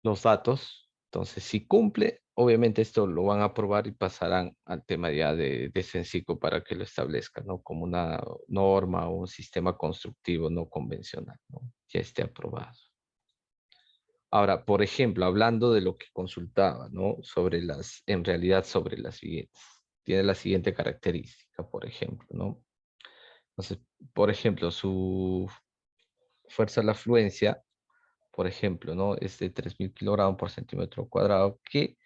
los datos. Entonces, si cumple, obviamente esto lo van a aprobar y pasarán al tema ya de Censico para que lo establezcan, ¿no? Como una norma o un sistema constructivo no convencional, ¿no? Ya esté aprobado. Ahora, por ejemplo, hablando de lo que consultaba, ¿no? En realidad sobre las siguientes. Tiene la siguiente característica, por ejemplo, ¿no? Entonces, por ejemplo, su fuerza a la fluencia, por ejemplo, ¿no? Es de 3.000 kilogramos por centímetro cuadrado, que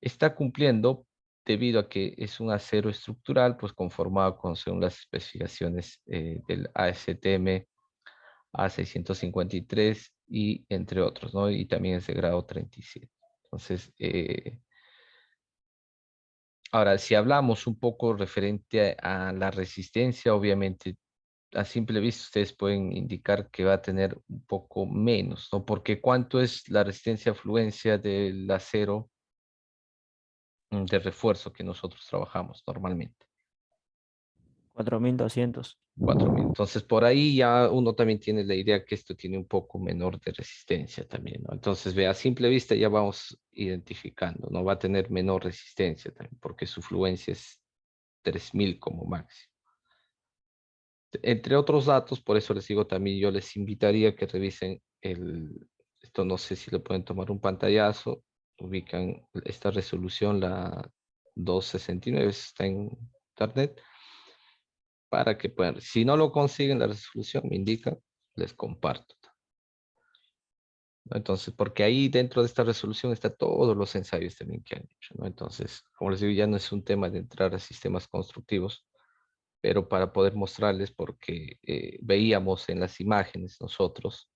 está cumpliendo debido a que es un acero estructural, pues conformado con, según las especificaciones del ASTM A653 y entre otros, ¿no? Y también es de grado 37. Entonces, ahora, si hablamos un poco referente a la resistencia, obviamente a simple vista ustedes pueden indicar que va a tener un poco menos, ¿no? Porque ¿cuánto es la resistencia a fluencia del acero de refuerzo que nosotros trabajamos normalmente? 4.200. 4.000. Entonces, por ahí ya uno también tiene la idea que esto tiene un poco menor de resistencia también, ¿no? Entonces, ve, a simple vista ya vamos identificando, ¿no? Va a tener menor resistencia también, porque su fluencia es 3.000 como máximo. Entre otros datos, por eso les digo también, yo les invitaría que revisen esto no sé si lo pueden tomar un pantallazo, ubican esta resolución, la 269, está en internet, para que puedan, si no lo consiguen la resolución, me indican, les comparto, ¿no? Entonces, porque ahí dentro de esta resolución está todos los ensayos también que han hecho, ¿no? Entonces, como les digo, ya no es un tema de entrar a sistemas constructivos, pero para poder mostrarles, porque veíamos en las imágenes nosotros,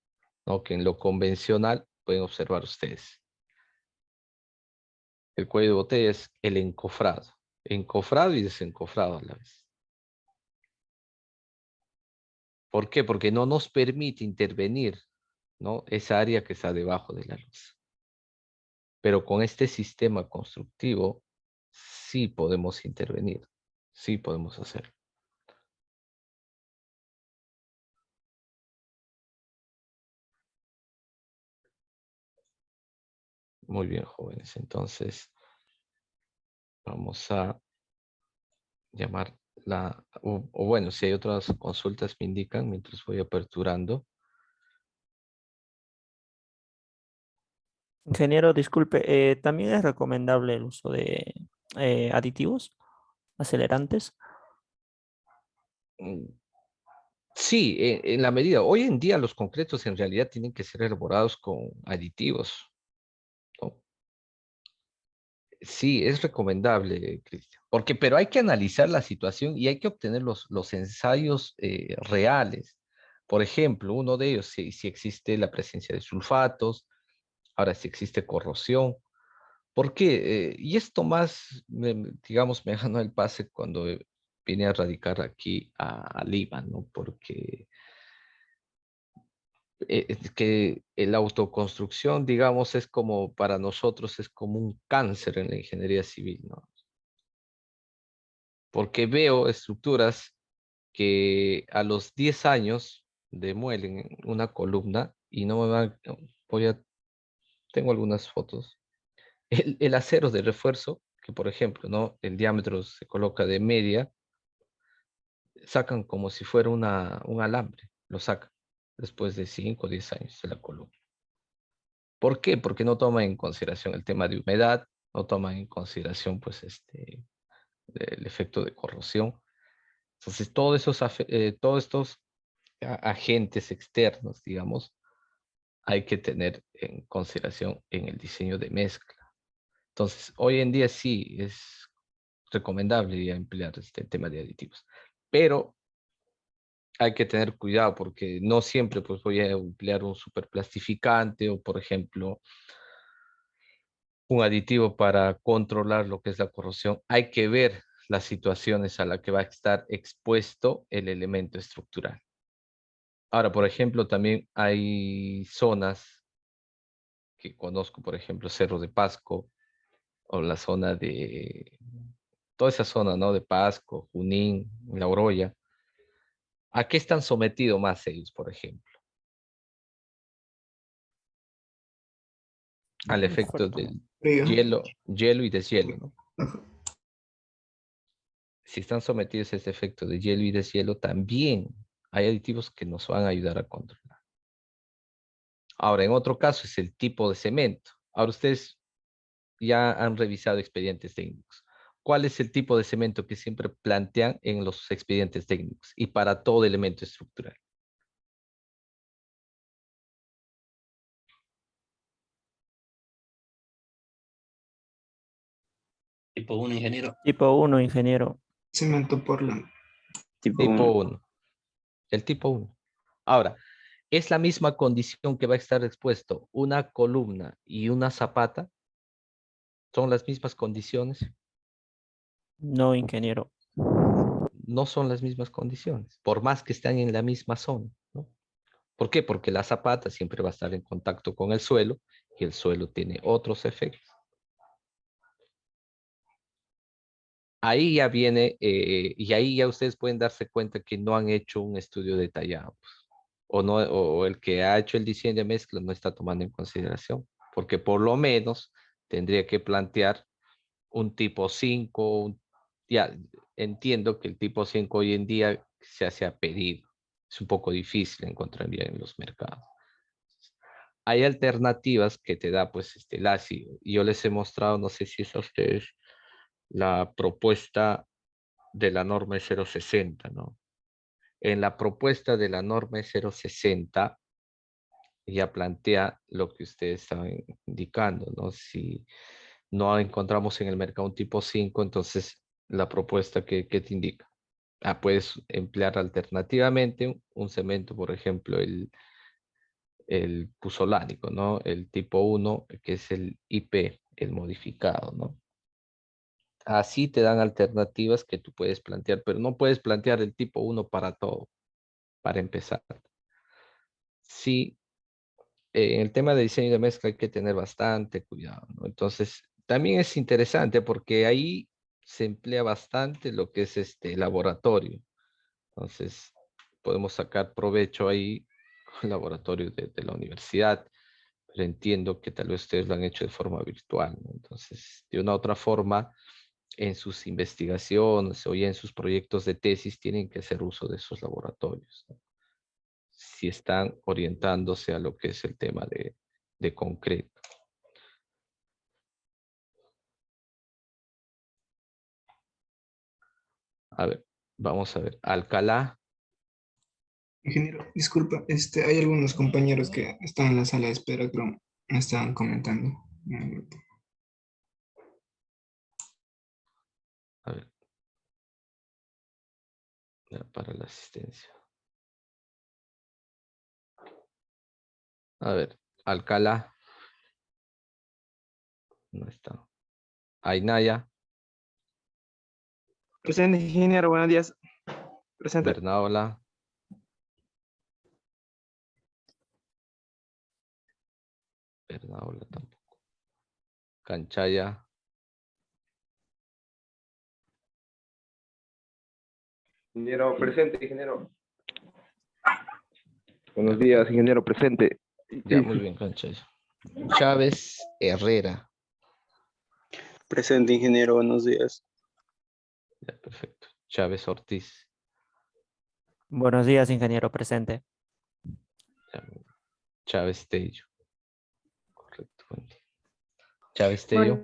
¿no? Que en lo convencional, pueden observar ustedes, el cuello de botella es el encofrado y desencofrado a la vez. ¿Por qué? Porque no nos permite intervenir, ¿no? Esa área que está debajo de la luz. Pero con este sistema constructivo, sí podemos intervenir, sí podemos hacerlo. Muy bien, jóvenes. Entonces, vamos a llamar o bueno, si hay otras consultas me indican mientras voy aperturando. Ingeniero, disculpe, ¿también es recomendable el uso de aditivos, acelerantes? Mm, Sí, en la medida, hoy en día los concretos en realidad tienen que ser elaborados con aditivos, ¿no? Sí, es recomendable, Cristian, porque, pero hay que analizar la situación y hay que obtener los ensayos reales. Por ejemplo, uno de ellos, si existe la presencia de sulfatos, ahora si existe corrosión. ¿Por qué? Y esto más, digamos, me ganó el pase cuando vine a radicar aquí a Lima, ¿no? Porque es que la autoconstrucción, digamos, es como para nosotros, es como un cáncer en la ingeniería civil, ¿no? Porque veo estructuras que a los 10 años demuelen una columna y no me van, voy a, tengo algunas fotos. El acero de refuerzo, que por ejemplo, ¿no? El diámetro se coloca de media, sacan como si fuera un alambre, lo sacan después de 5 o 10 años de la columna. ¿Por qué? Porque no toman en consideración el tema de humedad, no toman en consideración pues el efecto de corrosión. Entonces todos estos agentes externos, digamos, hay que tener en consideración en el diseño de mezcla. Entonces, hoy en día sí es recomendable ya emplear este tema de aditivos, pero hay que tener cuidado porque no siempre pues voy a emplear un superplastificante o por ejemplo un aditivo para controlar lo que es la corrosión. Hay que ver las situaciones a las que va a estar expuesto el elemento estructural. Ahora, por ejemplo, también hay zonas que conozco, por ejemplo, Cerro de Pasco o la zona de, toda esa zona, ¿no? De Pasco, Junín, La Oroya. ¿A qué están sometidos más ellos, por ejemplo? Al efecto del Frío. hielo y deshielo, ¿no? Ajá. Si están sometidos a este efecto de hielo y deshielo, también hay aditivos que nos van a ayudar a controlar. Ahora, en otro caso es el tipo de cemento. Ahora ustedes ya han revisado expedientes técnicos. ¿Cuál es el tipo de cemento que siempre plantean en los expedientes técnicos y para todo elemento estructural? Tipo 1, ingeniero. Tipo 1, ingeniero. Cemento Portland. Tipo Tipo 1. 1. El tipo 1. Ahora, ¿es la misma condición que va a estar expuesto una columna y una zapata? ¿Son las mismas condiciones? No, ingeniero. No son las mismas condiciones, por más que estén en la misma zona, ¿no? ¿Por qué? Porque la zapata siempre va a estar en contacto con el suelo y el suelo tiene otros efectos. Ahí ya viene, y ahí ya ustedes pueden darse cuenta que no han hecho un estudio detallado, pues, o, no, o el que ha hecho el diseño de mezcla no está tomando en consideración, porque por lo menos tendría que plantear un tipo 5, ya entiendo que el tipo 5 hoy en día se hace a pedido, es un poco difícil encontrar ya en los mercados. Hay alternativas que te da pues el ácido. Yo les he mostrado, no sé si es a ustedes, la propuesta de la norma 060, ¿no? En la propuesta de la norma 060 ya plantea lo que ustedes estaban indicando, ¿no? Si no encontramos en el mercado un tipo 5, entonces la propuesta que te indica. Ah, puedes emplear alternativamente un cemento, por ejemplo, el puzolánico, ¿no? El tipo 1, que es el IP, el modificado, ¿no? Así te dan alternativas que tú puedes plantear, pero no puedes plantear el tipo 1 para todo, para empezar. Sí, en el tema de diseño de mezcla hay que tener bastante cuidado, ¿no? Entonces, también es interesante porque ahí se emplea bastante lo que es este laboratorio. Entonces, podemos sacar provecho ahí con el laboratorio de la universidad, pero entiendo que tal vez ustedes lo han hecho de forma virtual, ¿no? Entonces, de una u otra forma, en sus investigaciones o ya en sus proyectos de tesis tienen que hacer uso de esos laboratorios, ¿no? Si están orientándose a lo que es el tema de concreto. A ver, vamos a ver. Alcalá, Ingeniero, disculpa, hay algunos compañeros que están en la sala de espera, pero me estaban comentando en el grupo. a ver, ya para la asistencia. A ver, Alcalá, no está. Ainaya, Presente, ingeniero, buenos días. Presente. Bernaola, Bernaola tampoco. Canchaya, Ingeniero presente, ingeniero. Buenos días, ingeniero presente. ya muy bien, Canchaya. Chávez, Herrera, Presente, ingeniero, buenos días. ya perfecto. Chávez Ortiz, Buenos días, ingeniero. Presente. ya, muy bien. Chávez Tello, correcto. Buen día. Chávez Buenos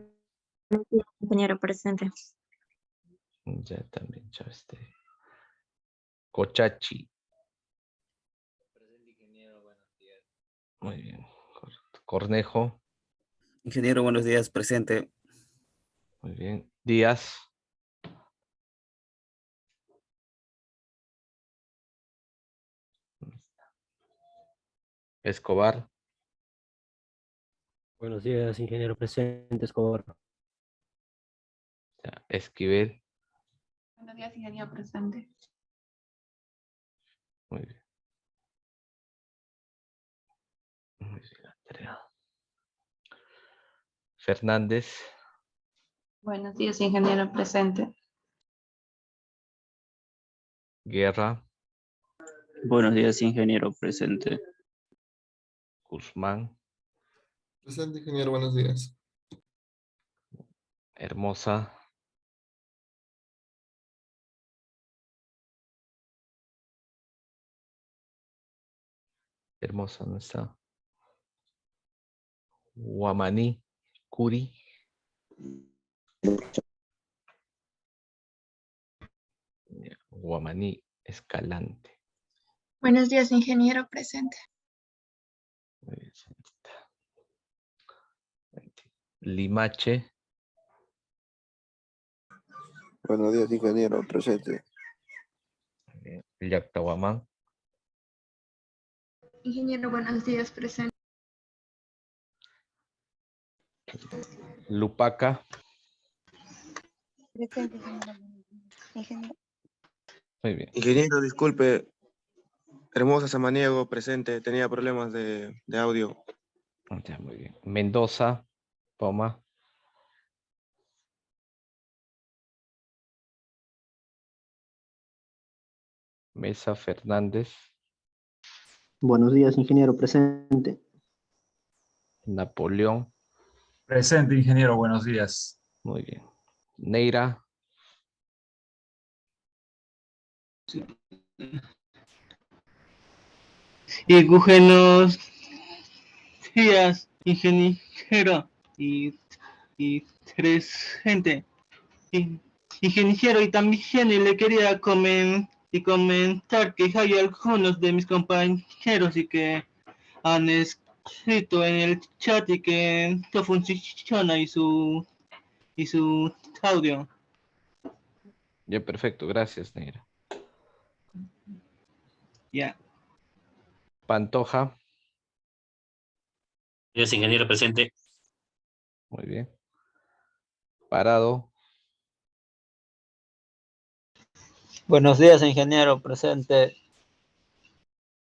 Tello, días, compañero presente. ya también Chávez Tello. Cochachi, muy bien, correcto. Cornejo, Ingeniero, buenos días, presente. muy bien. Díaz, Escobar, Buenos días, ingeniero presente, Escobar. ya. Esquivel, Buenos días, ingeniero presente. muy bien. Muy bien, Andrea. Fernández, Buenos días, ingeniero presente. Guerra, Buenos días, ingeniero presente. Guzmán, Presente, ingeniero, buenos días. Hermosa, Hermosa no está. Guamaní, Curi. Guamaní, Escalante. Buenos días, ingeniero presente. Muy bien, señorita. Limache, Buenos días, ingeniero, presente. Yactahuamán, Ingeniero, buenos días, presente. Lupaca. Presente, ingeniero. Muy bien. Ingeniero, disculpe. Hermosa Samaniego, presente. Tenía problemas de audio. Ya, muy bien. Mendoza, Poma. Mesa Fernández, Buenos días, ingeniero presente. Napoleón. Presente, ingeniero, buenos días. Muy bien. Neira, Buenos días, ingeniero presente. Ingeniero, y también le quería comentar que hay algunos de mis compañeros y que han escrito en el chat y que no funciona y su audio. ya perfecto, gracias, Neira. Ya. Pantoja, Días, ingeniero presente. muy bien. Parado, Buenos días, ingeniero presente.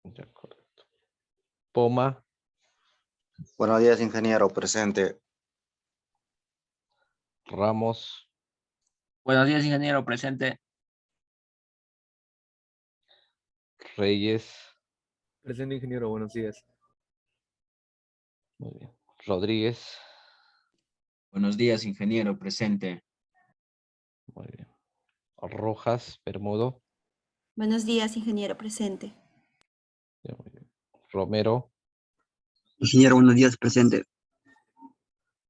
ya correcto. Poma, Buenos días, ingeniero presente. Ramos, Buenos días, ingeniero presente. Reyes, Presente, ingeniero, buenos días. muy bien. Rodríguez, Buenos días, ingeniero presente. muy bien. Rojas, Bermudo, Buenos días, ingeniero presente. ya, muy bien. Romero, Ingeniero, buenos días, presente.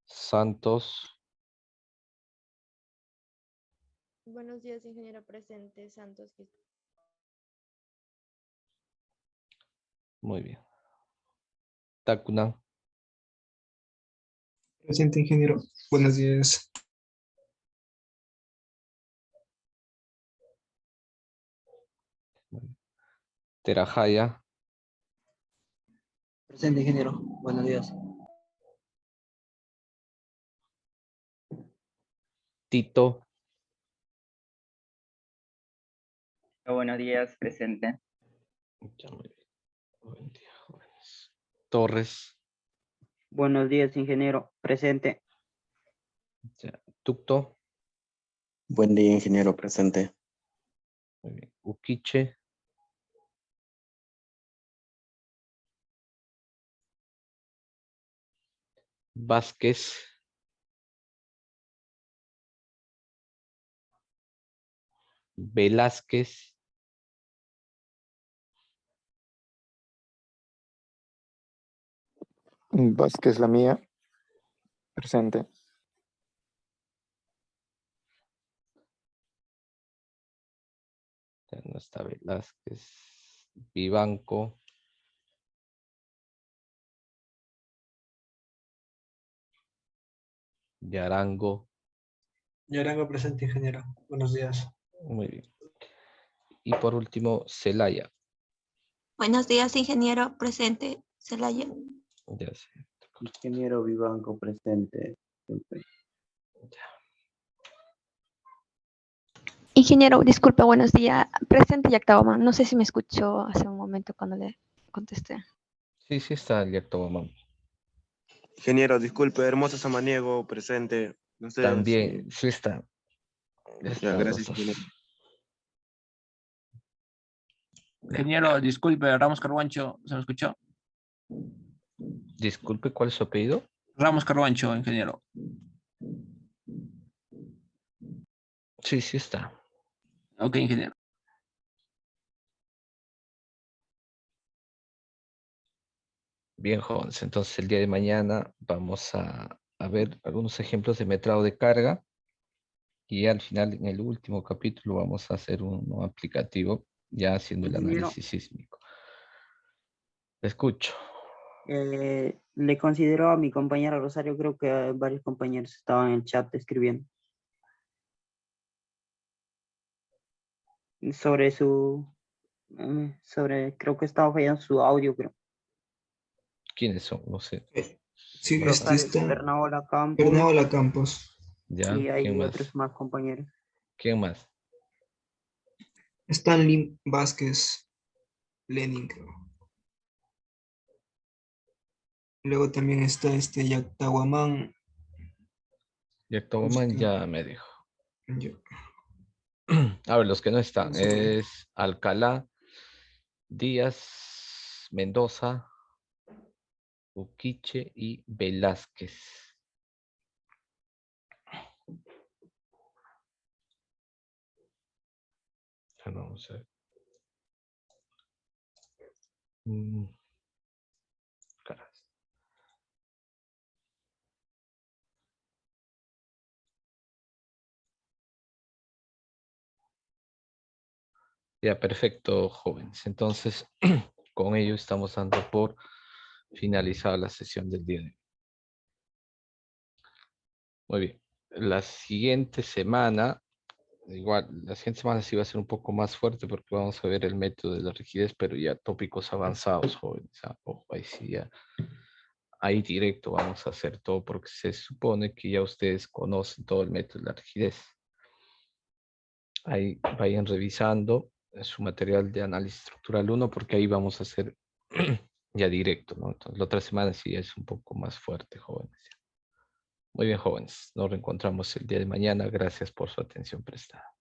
Santos, Buenos días, ingeniero presente, Santos. muy bien. Tacuna, Presente, ingeniero. Buenos días. Terajaya, Presente, ingeniero. Buenos días. Tito, Buenos días, presente. ya, muy bien. Buen día, jóvenes. Torres, Buenos días, ingeniero. Presente. ya. Tucto, Buen día, ingeniero presente. muy bien. Uquiche, Vázquez, Velázquez, Vázquez, la mía, presente. ya no está Velázquez, Vivanco, Yarango, Yarango presente, ingeniero. Buenos días. muy bien. Y por último, Celaya, Buenos días, ingeniero presente, Celaya. ya sé. Ingeniero Vivanco presente. Ingeniero, disculpe, buenos días. Presente Yactaoma. No sé si me escuchó hace un momento cuando le contesté. Sí, sí está el Yactahuamán. Ingeniero, disculpe. Hermosa Samaniego, presente. No sé También, si- sí está. Ya, Están los gracias, dos. ingeniero. Ingeniero, disculpe, Ramos Carbancho, ¿se me escuchó? Disculpe, ¿cuál es su apellido? Ramos Carbancho, ingeniero. Sí, sí está. Ok, ingeniero. Bien, jóvenes. Entonces, el día de mañana vamos a ver algunos ejemplos de metrado de carga. Y al final, en el último capítulo, vamos a hacer uno aplicativo, ya haciendo el Ingeniero. análisis sísmico. Escucho. Le considero a mi compañera Rosario, creo que varios compañeros estaban en el chat escribiendo. Sobre creo que estaba fallando su audio, creo. ¿Quiénes son? No sé. Sí, Rosario está Bernaola Campos. Bernaola Campos. ¿Ya? Y hay ¿Quién más? otros más compañeros. ¿Quién más? Stanley Vázquez Lenin, creo. Luego también está Yactahuamán. Yactahuamán ya me dijo. Yo. A ver, los que no están. Vamos a ver. Es Alcalá, Díaz, Mendoza, Uquiche y Velázquez. Vamos a ver. Caras. Ya, perfecto, jóvenes. Entonces, con ello estamos dando por finalizada la sesión del día de hoy. Muy bien. La siguiente semana, igual, la siguiente semana sí va a ser un poco más fuerte porque vamos a ver el método de la rigidez, pero ya tópicos avanzados, jóvenes. Ojo, ahí sí ya. Ahí directo vamos a hacer todo porque se supone que ya ustedes conocen todo el método de la rigidez. Ahí vayan revisando su material de análisis estructural 1 porque ahí vamos a hacer ya directo, ¿no? Entonces la otra semana sí es un poco más fuerte, jóvenes. Muy bien, jóvenes. Nos reencontramos el día de mañana. Gracias por su atención prestada.